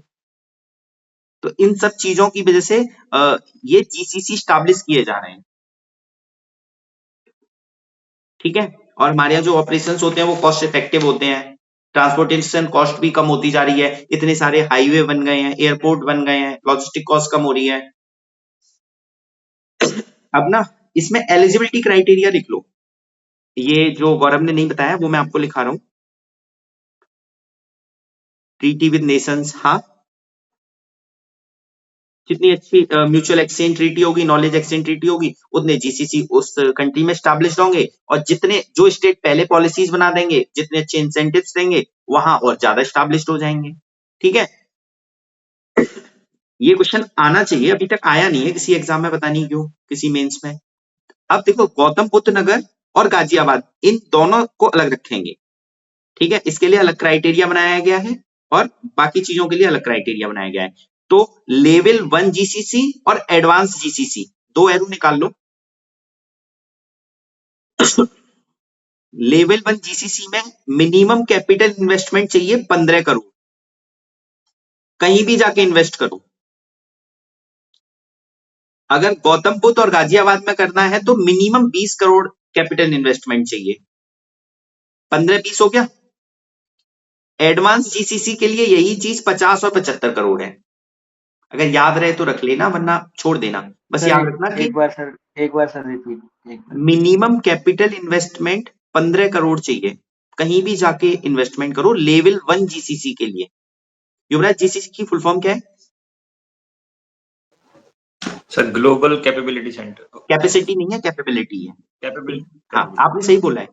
तो इन सब चीजों की वजह से ये जीसीसी स्टैब्लिश किए जा रहे हैं। ठीक है, और हमारे यहाँ जो ऑपरेशंस होते हैं वो कॉस्ट इफेक्टिव होते हैं, ट्रांसपोर्टेशन कॉस्ट भी कम होती जा रही है, इतने सारे हाईवे बन गए हैं, एयरपोर्ट बन गए हैं, लॉजिस्टिक कॉस्ट कम हो रही है। अब ना इसमें एलिजिबिलिटी क्राइटेरिया लिख लो, ये जो गौरव ने नहीं बताया वो मैं आपको लिखा रहा हूं। ट्रीटी विद नेशंस, हाँ, जितनी अच्छी म्यूचुअल एक्सचेंज ट्रीटी होगी, नॉलेज एक्सचेंज ट्रीटी होगी, उतने जीसीसी उस कंट्री में स्टैब्लिश्ड होंगे, और जितने जो स्टेट पहले पॉलिसीज बना देंगे, जितने अच्छे इंसेंटिव्स देंगे, वहां और ज्यादा स्टैब्लिश्ड हो जाएंगे। ठीक है, ये क्वेश्चन आना चाहिए, अभी तक आया नहीं है किसी एग्जाम में, पता नहीं क्यों, किसी मेंस में। अब देखो, गौतम बुद्ध नगर और गाजियाबाद, इन दोनों को अलग रखेंगे। ठीक है, इसके लिए अलग क्राइटेरिया बनाया गया है और बाकी चीजों के लिए अलग क्राइटेरिया बनाया गया है। तो लेवल 1 जीसीसी और एडवांस जीसीसी, दो एरो निकाल लो। लेवल 1 जीसीसी में मिनिमम कैपिटल इन्वेस्टमेंट चाहिए 15 करोड़, कहीं भी जाके इन्वेस्ट करो। अगर गौतम बुद्ध और गाजियाबाद में करना है तो मिनिमम 20 करोड़ कैपिटल इन्वेस्टमेंट चाहिए। 15-20 हो गया। एडवांस जीसीसी के लिए यही चीज 50 और 75 करोड़ है। अगर याद रहे तो रख लेना, वरना छोड़ देना। बस याद रखना कि एक बार sir repeat. Minimum capital investment 15 crore चाहिए, कहीं भी जाके इन्वेस्टमेंट करो, लेवल 1 जीसीसी के लिए। युवराज, जीसीसी की फुल फॉर्म क्या है? Sir global capability centre. Capacity नहीं है, कैपेबिलिटी है। कैपेबिलिटी, हाँ, आपने सही बोला है।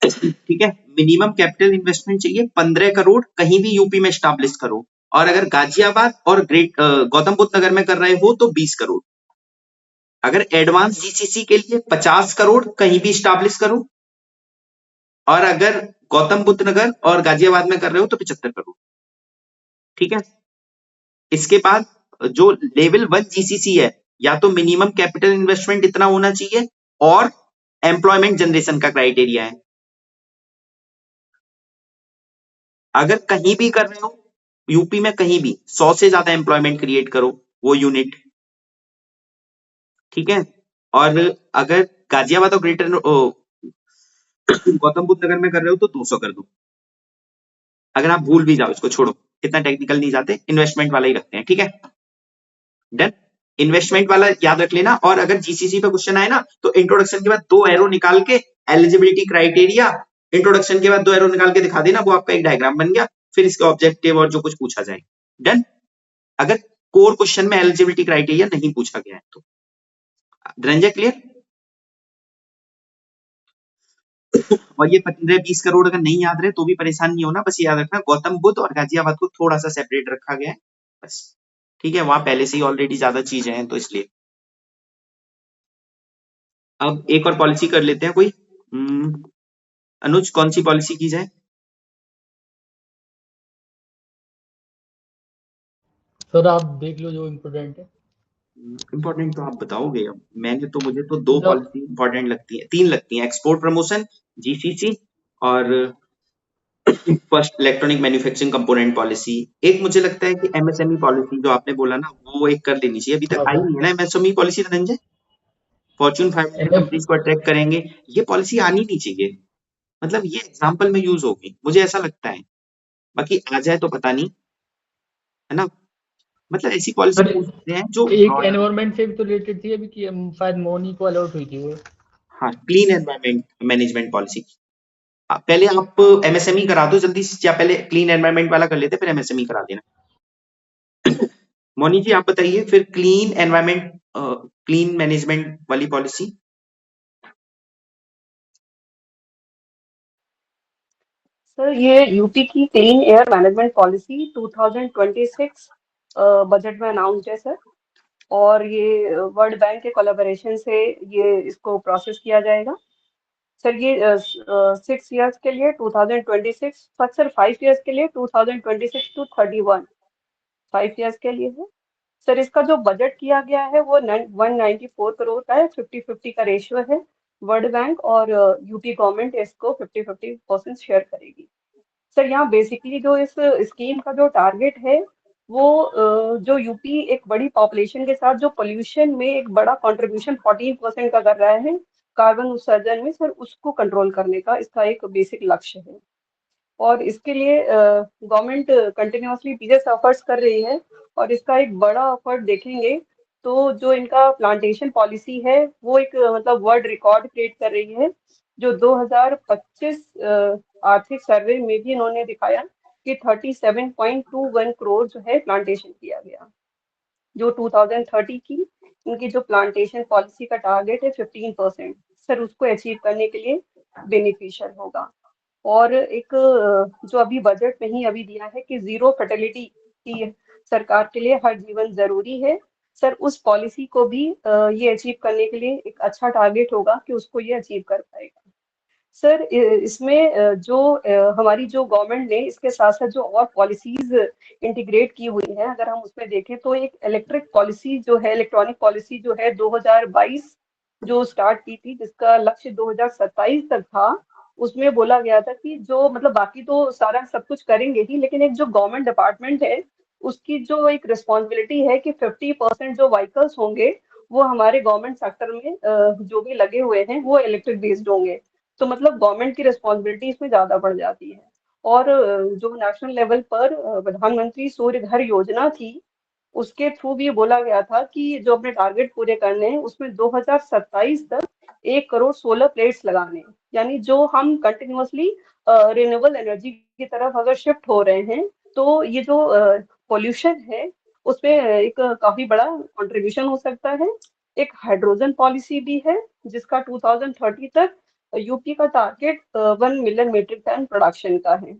ठीक है, मिनिमम कैपिटल इन्वेस्टमेंट चाहिए 15 करोड़, कहीं भी यूपी में स्टैब्लिश करो। और अगर गाजियाबाद और गौतम बुद्ध नगर में कर रहे हो तो 20 करोड़। अगर एडवांस जीसीसी के लिए 50 करोड़, कहीं भी स्टैब्लिश करो। और अगर गौतम बुद्ध नगर और गाजियाबाद में कर रहे हो तो 75 करोड़। ठीक है, इसके बाद जो लेवल 1 जीसीसी है, या तो मिनिमम कैपिटल इन्वेस्टमेंट इतना होना चाहिए और एम्प्लॉयमेंट जनरेशन का क्राइटेरिया है। अगर कहीं भी कर रहे हो यूपी में, कहीं भी 100 से ज्यादा एम्प्लॉयमेंट क्रिएट करो, वो यूनिट। ठीक है, और अगर गाजियाबाद और ग्रेटर गौतम बुद्ध नगर में कर रहे हो तो 200 कर दो। अगर आप भूल भी जाओ, इसको छोड़ो, इतना टेक्निकल नहीं जाते, इन्वेस्टमेंट वाला ही रखते हैं। ठीक है, डन। इन्वेस्टमेंट वाला याद रख लेना। और अगर जीसीसी पे क्वेश्चन आए ना तो इंट्रोडक्शन के बाद 2 एरो निकाल के एलिजिबिलिटी क्राइटेरिया, इंट्रोडक्शन के बाद 2 एरो निकाल के दिखा देना, वो आपका एक डायग्राम बन गया। फिर इसके ऑब्जेक्टिव और जो कुछ पूछा जाए, डन। अगर कोर क्वेश्चन में एलिजिबिलिटी क्राइटेरिया नहीं पूछा गया है तो। धनंजय, क्लियर? और ये 15-20 करोड़ अगर नहीं याद रहे तो भी परेशान नहीं होना, बस याद रखना गौतम बुद्ध और गाजियाबाद को थोड़ा सा सेपरेट रखा गया है, बस। ठीक है, वहां पहले से ही ऑलरेडी ज्यादा चीजें हैं तो इसलिए। अब एक और पॉलिसी कर लेते हैं कोई। अनुज कौन सी पॉलिसी की जाए? सर आप देख लो जो इम्पोर्टेंट है। इम्पोर्टेंट तो आप बताओगे। अब मुझे तो दो मतलब पॉलिसी इम्पोर्टेंट लगती है, तीन लगती हैं, एक्सपोर्ट प्रमोशन, जीसीसी और first electronic manufacturing component policy. एक मुझे लगता है कि एमएसएमई पॉलिसी जो आपने बोला ना, वो एक कर लेनी चाहिए। अभी तक आई नहीं है ना MSME policy Dhananjay, Fortune 500 companies को अट्रैक्ट करेंगे, ये पॉलिसी आनी नहीं चाहिए। मतलब ये एग्जाम्पल में यूज होगी, मुझे ऐसा लगता है। बाकी आ जाए तो पता नहीं, है ना। मतलब ऐसी पॉलिसी सर पूछ सकते हैं जो एक एनवायरमेंट से भी तो रिलेटेड थी अभी कि शायद मोनी को अलॉट हुई थी वो। हाँ, क्लीन एनवायरमेंट मैनेजमेंट पॉलिसी। पहले आप एमएसएमई करा दो जल्दी से, या पहले क्लीन एनवायरमेंट वाला कर लेते फिर एमएसएमई करा देना। मोनी जी आप बताइए फिर क्लीन एनवायरमेंट क्लीन मैनेजमेंट वाली पॉलिसी। सर ये यूपी की clean air management policy 2026 budget में अनाउंस्ड है सर, और ये वर्ल्ड बैंक के कोलैबोरेशन से ये इसको प्रोसेस किया जाएगा। सर ये 6 इयर्स के लिए 2026, सर 5 इयर्स के लिए 2026 to 31, 5 इयर्स के लिए है सर। इसका जो बजट किया गया है वो 194 करोड़ का है, 50-50 का रेशियो है। वर्ल्ड बैंक और यूपी गवर्नमेंट इसको 50-50% शेयर करेगी। सर यहाँ बेसिकली जो इस स्कीम का जो टारगेट है वो जो यूपी एक बड़ी पॉपुलेशन के साथ जो पोल्यूशन में एक बड़ा कंट्रीब्यूशन 14% का कर रहा है कार्बन उत्सर्जन में, सर उसको कंट्रोल करने का इसका एक बेसिक लक्ष्य है। और इसके लिए गवर्नमेंट कंटिन्यूअसली पीरियस एफर्ट्स कर रही है, और इसका एक बड़ा एफर्ट देखेंगे तो जो इनका प्लांटेशन पॉलिसी है वो एक मतलब वर्ल्ड रिकॉर्ड क्रिएट कर रही है। जो 2025 आर्थिक सर्वे में भी इन्होंने दिखाया कि 37.21 करोड़ जो है प्लांटेशन किया गया। जो 2030 की इनकी जो प्लांटेशन पॉलिसी का टारगेट है 15%, सर उसको अचीव करने के लिए बेनिफिशियल होगा। और एक जो अभी बजट में ही अभी दिया है कि जीरो फर्टिलिटी की सरकार के लिए हर जीवन जरूरी है, सर उस पॉलिसी को भी ये अचीव करने के लिए एक अच्छा टारगेट होगा कि उसको ये अचीव कर पाएगा। सर इसमें जो हमारी जो गवर्नमेंट ने इसके साथ साथ जो और पॉलिसीज इंटीग्रेट की हुई है, अगर हम उसमें देखें तो एक इलेक्ट्रिक पॉलिसी जो है, इलेक्ट्रॉनिक पॉलिसी जो है 2022 जो स्टार्ट की थी, जिसका लक्ष्य 2027 तक था। उसमें बोला गया था कि जो मतलब बाकी तो सारा सब कुछ करेंगे ही, लेकिन एक जो गवर्नमेंट डिपार्टमेंट है उसकी जो एक रिस्पॉन्सिबिलिटी है कि 50% जो व्हीकल्स होंगे वो हमारे गवर्नमेंट सेक्टर में जो भी लगे हुए हैं वो इलेक्ट्रिक बेस्ड होंगे। तो मतलब गवर्नमेंट की रिस्पॉन्सिबिलिटी इसमें ज्यादा बढ़ जाती है। और जो नेशनल लेवल पर प्रधानमंत्री सूर्य घर योजना थी, उसके थ्रू भी बोला गया था कि जो अपने टारगेट पूरे करने हैं उसमें 2027 तक 1 करोड़ सोलर प्लेट्स लगाने हैं। यानी जो हम कंटिन्यूअसली रिन्यूएबल एनर्जी की तरफ अगर शिफ्ट हो रहे हैं तो ये जो पोल्यूशन है उसमें एक काफी बड़ा कंट्रीब्यूशन हो सकता है। एक हाइड्रोजन पॉलिसी भी है जिसका 2030 तक यूपी का target 1 million metric ton production का है।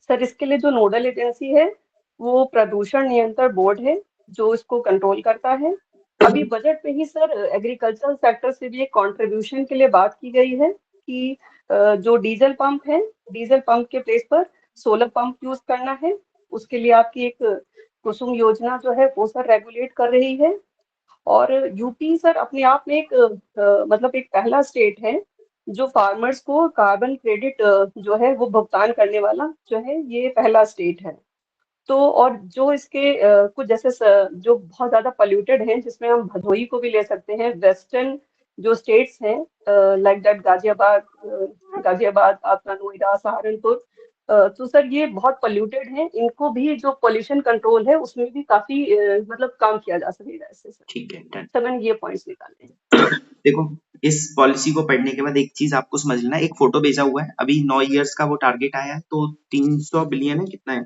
सर इसके लिए जो नोडल एजेंसी है वो प्रदूषण नियंत्रण बोर्ड है जो इसको कंट्रोल करता है। अभी बजट में ही सर एग्रीकल्चरल सेक्टर से भी एक कंट्रीब्यूशन के लिए बात की गई है कि जो डीजल पंप है, डीजल पंप के प्लेस पर सोलर पंप यूज करना है। उसके लिए आपकी एक कुसुम योजना जो है वो सर रेगुलेट कर रही है। और यूपी सर अपने आप में एक मतलब एक पहला स्टेट है जो फार्मर्स को कार्बन क्रेडिट जो है वो भुगतान करने वाला जो है, ये पहला स्टेट है। तो और जो इसके कुछ जैसे जो बहुत ज्यादा पोल्यूटेड हैं, जिसमें हम भदोही को भी ले सकते हैं, वेस्टर्न जो स्टेट्स हैं लाइक दैट गाजियाबाद आपका, नोएडा, सहारनपुर, तो सर ये बहुत पोल्यूटेड हैं, इनको भी जो पोल्यूशन कंट्रोल है उसमें भी काफी मतलब काम किया जा सकेगा इससे सर। ठीक है, डन। सर मैंने ये पॉइंट्स निकाले हैं। देखो इस पॉलिसी को पढ़ने के बाद एक चीज आपको समझ लेना, एक फोटो भेजा हुआ है, अभी 9 इयर्स का वो टारगेट आया है, तो 300 बिलियन है, कितना है,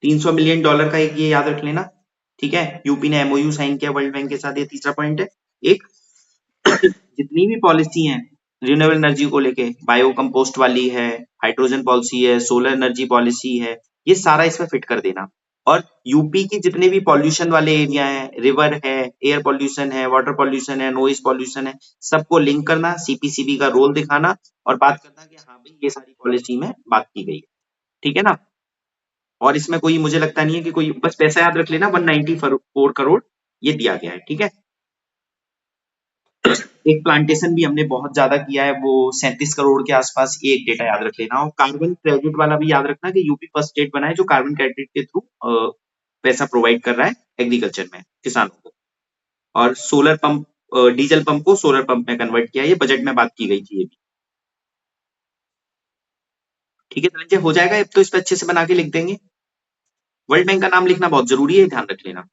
300 मिलियन डॉलर का एक ये याद रख लेना। ठीक है, यूपी ने एमओयू साइन किया वर्ल्ड बैंक के साथ, ये तीसरा पॉइंट है। एक जितनी भी पॉलिसी है रिन्यूएबल एनर्जी को लेके, बायो कंपोस्ट वाली है, हाइड्रोजन पॉलिसी है, सोलर एनर्जी पॉलिसी है, ये सारा इसमें फिट कर देना। और यूपी की जितने भी पॉल्यूशन वाले एरिया हैं, रिवर है, एयर पॉल्यूशन है, वाटर पॉल्यूशन है, नॉइज पॉल्यूशन है, सबको लिंक करना, सीपीसीबी का रोल दिखाना और बात करना कि हाँ भाई ये सारी पॉलिसी में बात की गई है, ठीक है ना। और इसमें कोई मुझे लगता नहीं है कि कोई, बस पैसा याद रख लेना 194 करोड़ ये दिया गया है, ठीक है। एक प्लांटेशन भी हमने बहुत ज्यादा किया है, वो 37 करोड़ के आसपास, ये एक डेटा याद रख लेना। और कार्बन क्रेडिट वाला भी याद रखना कि यूपी फर्स्ट स्टेट बना है जो कार्बन क्रेडिट के थ्रू पैसा प्रोवाइड कर रहा है एग्रीकल्चर में किसानों को। और सोलर पंप, डीजल पंप को सोलर पंप में कन्वर्ट किया, ये बजट में बात की गई थी ये भी, ठीक है धनंजय, हो जाएगा। अब तो इस पे अच्छे से बना के लिख देंगे। वर्ल्ड बैंक का नाम लिखना बहुत जरूरी है, ध्यान रख लेना।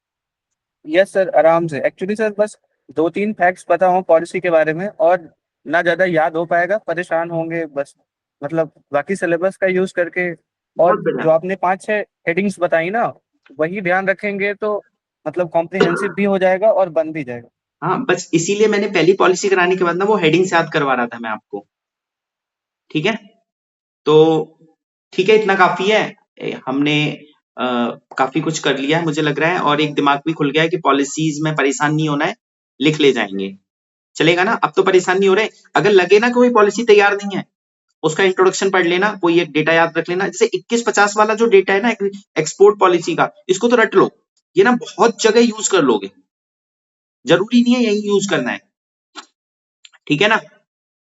यस सर, आराम से। एक्चुअली सर बस 2-3 फैक्ट्स पता हो पॉलिसी के बारे में और ना ज्यादा याद हो पाएगा, परेशान होंगे बस। मतलब बाकी सिलेबस का यूज करके और बहुत बढ़िया। जो आपने 5-6 हेडिंग्स बताई ना, वही ध्यान रखेंगे तो मतलब कॉम्प्रिहेंसिव भी हो जाएगा और बन भी जाएगा। हाँ, बस इसीलिए मैंने पहली पॉलिसी कराने के बाद ना वो हेडिंग्स याद करवा रहा था मैं आपको, ठीक है। तो ठीक है, इतना काफी है। हमने काफी कुछ कर लिया है मुझे लग रहा है, और एक दिमाग भी खुल गया है कि पॉलिसीज में परेशान नहीं होना है, लिख ले जाएंगे, चलेगा ना। अब तो परेशान नहीं हो रहे। अगर लगे ना कोई पॉलिसी तैयार नहीं है, उसका इंट्रोडक्शन पढ़ लेना, कोई एक डेटा याद रख लेना। जैसे 2150 वाला जो डेटा है ना एक्सपोर्ट पॉलिसी का, इसको तो रट लो, ये ना बहुत जगह यूज कर लोगे, जरूरी नहीं है यही यूज करना है, ठीक है ना।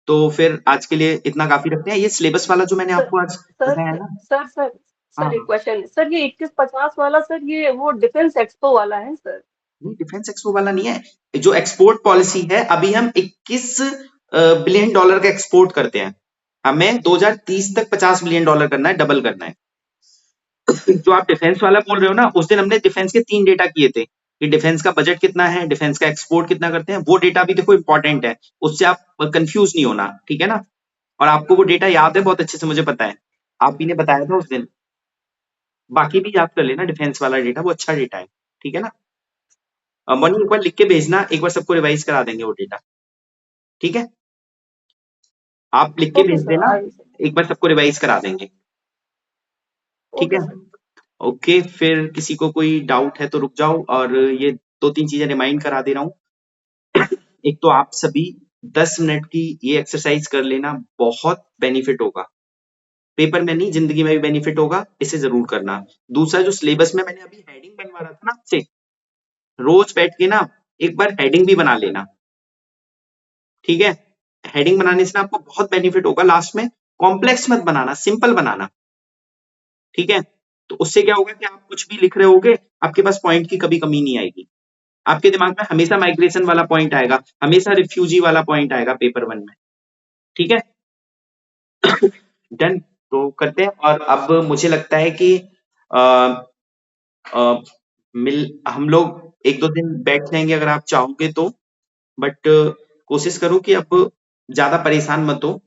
तो फिर आज के लिए इतना काफी रखते हैं। ये सिलेबस वाला जो मैंने आपको आज बताया ना। सर सर हाँ एक क्वेश्चन सर, ये 2150 वाला सर, ये वो डिफेंस एक्सपो वाला है सर? नहीं, डिफेंस एक्सपो वाला नहीं है। जो एक्सपोर्ट पॉलिसी है, अभी हम 21 बिलियन डॉलर का एक्सपोर्ट करते हैं, हमें 2030 तक 50 बिलियन डॉलर करना है, डबल करना है। जो आप डिफेंस वाला बोल रहे हो ना, उस दिन हमने डिफेंस के 3 डेटा किए थे कि डिफेंस का बजट कितना है, डिफेंस का एक्सपोर्ट कितना करते हैं। वो डेटा भी देखो इंपॉर्टेंट है, उससे आप कंफ्यूज नहीं होना, ठीक है ना। और आपको वो डेटा याद है बहुत अच्छे से, मुझे पता है, आप ही ने बताया था उस दिन। बाकी भी याद कर लेना, डिफेंस वाला डेटा वो अच्छा डेटा है, ठीक है ना। मनी एक बार लिख के भेजना, एक बार सबको रिवाइज करा देंगे वो डेटा, ठीक है। आप लिख के ओके भेज सर, देना, आई एक बार सबको रिवाइज करा देंगे, ठीक ओके है। सर। ओके, फिर किसी को कोई डाउट है तो रुक जाओ, और ये 2-3 चीजें रिमाइंड करा दे रहा हूँ। एक तो आप सभी 10 मिनट की ये एक्सरसाइज कर लेना, बहुत बेनिफिट होगा, पेपर में नहीं जिंदगी में भी बेनिफिट होगा, इसे जरूर करना। दूसरा, जो सिलेबस में मैंने अभी हेडिंग बनवा रहा था ना आपसे, रोज बैठ के ना एक बार हेडिंग भी बना लेना, ठीक है। हेडिंग बनाने से ना आपको बहुत बेनिफिट होगा, लास्ट में कॉम्प्लेक्स मत बनाना, सिंपल बनाना, ठीक है। तो उससे क्या होगा कि आप कुछ भी लिख रहे होगे, आपके पास पॉइंट की कभी कमी नहीं आएगी, आपके दिमाग में हमेशा माइग्रेशन वाला पॉइंट आएगा, हमेशा रिफ्यूजी वाला पॉइंट आएगा पेपर 1 में, ठीक है। डन, तो करते हैं। और अब मुझे लगता है कि आ, आ, हम लोग 1-2 दिन बैठ जाएंगे अगर आप चाहोगे तो, बट कोशिश करो कि अब ज्यादा परेशान मत हो।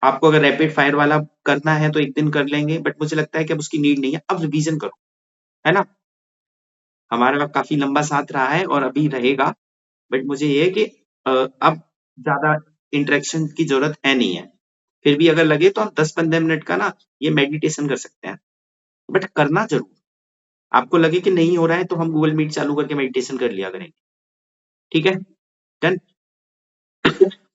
आपको अगर रैपिड फायर वाला करना है तो 1 दिन कर लेंगे, बट मुझे लगता है कि अब उसकी नीड नहीं है, अब रिवीजन करो, है ना। हमारा काफी लंबा साथ रहा है और अभी रहेगा, बट मुझे ये है कि अब ज्यादा इंटरेक्शन की जरूरत है नहीं है। फिर भी अगर लगे तो हम 10-15 मिनट का ना ये मेडिटेशन कर सकते हैं, बट करना जरूर। आपको लगे कि नहीं हो रहा है तो हम गूगल मीट चालू करके मेडिटेशन कर लिया करेंगे, ठीक है। डन।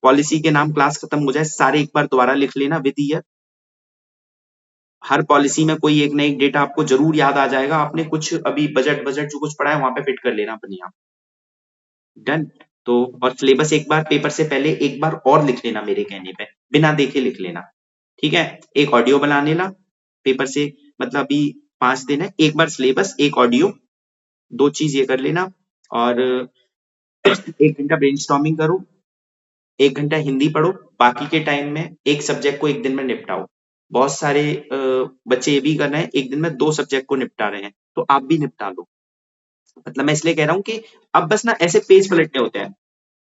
पॉलिसी के नाम क्लास खत्म हो जाए सारे एक बार दोबारा लिख लेना विद ईयर। हर पॉलिसी में कोई एक ना एक डेटा आपको जरूर याद आ जाएगा, आपने कुछ अभी बजट जो कुछ पढ़ा है वहां पे फिट कर लेना अपने आप। डन। तो और सिलेबस एक बार पेपर से पहले एक बार और लिख लेना, मेरे कहने पे बिना देखे लिख लेना, ठीक है। एक ऑडियो बना लेना पेपर से, मतलब अभी 5 दिन है, एक बार सिलेबस, एक ऑडियो, 2 चीज ये कर लेना। और 1 घंटा ब्रेनस्टॉर्मिंग करो, 1 घंटा हिंदी पढ़ो, बाकी के टाइम में एक सब्जेक्ट को 1 दिन में निपटाओ। बहुत सारे बच्चे ये भी कर रहे हैं, 1 दिन में 2 सब्जेक्ट को निपटा रहे हैं, तो आप भी निपटा लो। मतलब मैं इसलिए कह रहा हूँ कि अब बस ना ऐसे पेज पलटने होते हैं,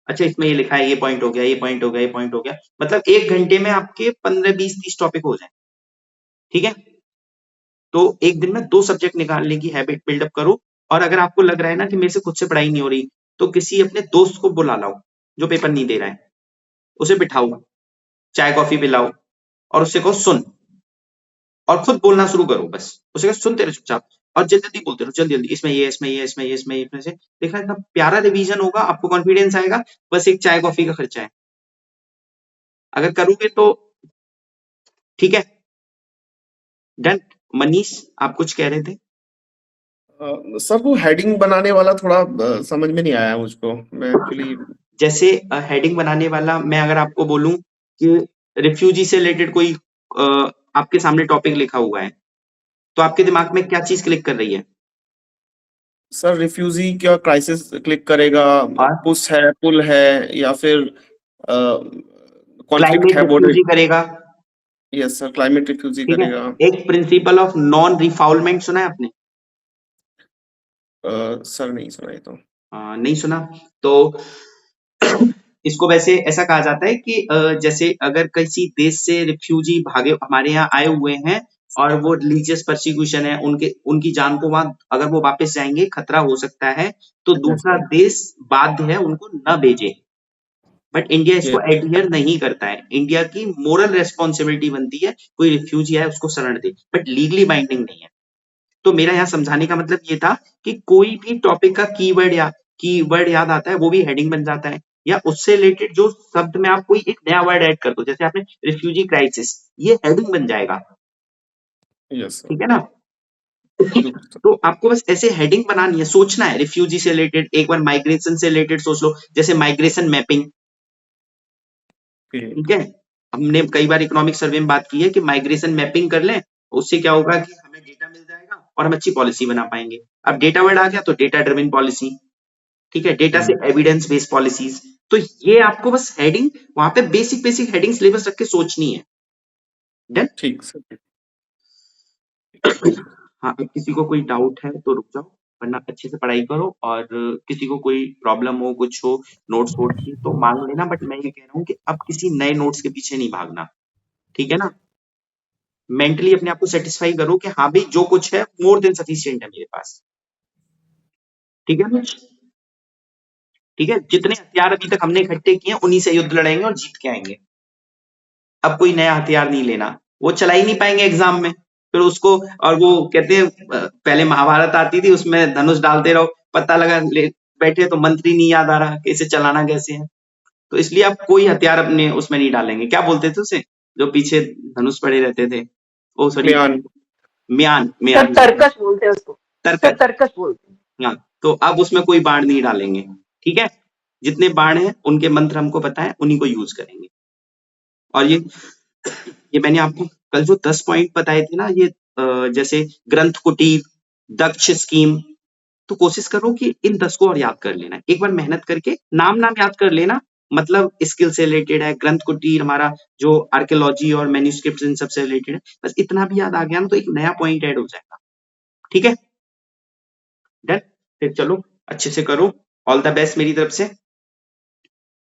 अच्छा इसमें ये लिखा है, ये पॉइंट हो गया, ये पॉइंट हो गया, ये पॉइंट हो गया, मतलब 1 घंटे में आपके 15-20-30 टॉपिक हो जाए, ठीक है। तो 1 दिन में 2 सब्जेक्ट निकालने की हैबिट बिल्डअप करो। और अगर आपको लग रहा है ना कि मेरे से खुद से पढ़ाई नहीं हो रही, तो किसी अपने दोस्त को बुला लाओ जो पेपर नहीं दे रहा है, उसे बिठाओ, चाय कॉफी पिलाओ और उससे कहो सुन, और खुद बोलना शुरू करो, बस उसे कहो सुन तेरे चुपचाप, और जल्दी जल्दी बोलते रहो, जल्दी जल्दी, इसमें ये, इसमें ये, इसमें ये, इसमें ये, इसमें से। देखा इतना प्यारा रिवीजन होगा, आपको कॉन्फिडेंस आएगा, बस एक चाय कॉफी का खर्चा है। अगर करोगे तो ठीक है, डन। मनीष, आप कुछ कह रहे थे? सर वो हेडिंग बनाने वाला थोड़ा समझ में नहीं आया मुझको, मैं एक्चुअली जैसे हेडिंग बनाने वाला, मैं अगर आपको बोलूं कि रिफ्यूजी से रिलेटेड कोई आपके सामने टॉपिक लिखा हुआ है, तो आपके दिमाग में क्या चीज क्लिक कर रही है? सर रिफ्यूजी क्या क्राइसिस क्लिक करेगा, पुश है, पुल है, या फिर कॉन्फ्लिक्ट क्लाइमेट है, बॉर्डर। रिफ्यूजी करेगा। यस सर, क्लाइमेट रिफ्यूजी ठीक है, करेगा। एक प्रिंसिपल ऑफ नॉन रिफाउलमेंट सुना है आपने? सर नहीं सुना ये तो। नहीं सुना तो इसको वैसे ऐसा कहा जाता है कि जैसे अगर किसी देश से रिफ्यूजी भागे हमारे यहाँ आए हुए हैं और वो रिलीजियस परसिक्यूशन है, उनकी जान को वहां अगर वो वापस जाएंगे खतरा हो सकता है, तो दूसरा देश बाध्य है उनको न भेजे। बट इंडिया इसको एडहियर नहीं करता है। इंडिया की मोरल रेस्पॉन्सिबिलिटी बनती है कोई रिफ्यूजी आए उसको शरण दे, बट लीगली बाइंडिंग नहीं है। तो मेरा यहाँ समझाने का मतलब ये था कि कोई भी टॉपिक का कीवर्ड याद आता है, वो भी हेडिंग बन जाता है, या उससे रिलेटेड जो शब्द में आप कोई एक नया वर्ड ऐड कर दो, जैसे आपने रिफ्यूजी क्राइसिस, ये हेडिंग बन जाएगा। यस ठीक है ना? तो आपको बस ऐसे हेडिंग बनानी है, सोचना है रिफ्यूजी से रिलेटेड, एक बार माइग्रेशन से रिलेटेड सोच लो, जैसे माइग्रेशन मैपिंग। ठीक है, हमने कई बार इकोनॉमिक सर्वे में बात की है कि माइग्रेशन मैपिंग कर लें, उससे क्या होगा कि हमें डेटा मिल जाएगा और हम अच्छी पॉलिसी बना पाएंगे। अब डेटा वर्ड आ गया तो डेटा ड्रिवन पॉलिसी, ठीक है, डेटा से एविडेंस बेस्ड पॉलिसीज। तो ये आपको बस हेडिंग वहां पे बेसिक हेडिंग सिलेबस रख के सोचनी है। डन? ठीक सर। हाँ, अब किसी को कोई डाउट है तो रुक जाओ, वरना अच्छे से पढ़ाई करो, और किसी को कोई प्रॉब्लम हो, कुछ हो नोट्स वोट्स की तो मांग लेना। बट मैं ये कह रहा हूँ कि अब किसी नए नोट्स के पीछे नहीं भागना, ठीक है ना? मेंटली अपने आप को सेटिस्फाई करो कि हाँ भाई जो कुछ है मोर देन सफिशिएंट है मेरे पास। ठीक है कुछ? ठीक है, जितने हथियार अभी तक हमने इकट्ठे किए हैं उन्हीं से युद्ध लड़ेंगे और जीत के आएंगे। अब कोई नया हथियार नहीं लेना, वो चला ही नहीं पाएंगे एग्जाम में फिर उसको। और वो कहते हैं पहले महाभारत आती थी, उसमें धनुष डालते रहो, पता लगा बैठे तो मंत्री नहीं याद आ रहा कि इसे चलाना कैसे है। तो इसलिए आप कोई हथियार अपने उसमें नहीं डालेंगे। क्या बोलते थे उसे जो पीछे धनुष पड़े रहते थे? ओ सॉरी, म्यान। तरकश बोलते हैं उसको, तरकश बोलते हैं। हाँ, तो अब उसमें कोई बाण नहीं डालेंगे। ठीक है, जितने बाण हैं उनके मंत्र हमको पता है, उन्हीं को यूज करेंगे। और ये मैंने आपको कल जो 10 पॉइंट बताए थे ना, ये जैसे ग्रंथ कुटीर, दक्ष स्कीम, तो कोशिश करो कि इन 10 को और याद कर लेना। एक बार मेहनत करके नाम याद कर लेना, मतलब स्किल से रिलेटेड है। ग्रंथ कुटीर हमारा जो आर्कियोलॉजी और मैन्यूस्क्रिप्ट इन सबसे रिलेटेड है। बस इतना भी याद आ गया ना तो एक नया पॉइंट ऐड हो जाएगा। ठीक है, डन? फिर चलो अच्छे से करो, ऑल द बेस्ट मेरी तरफ से।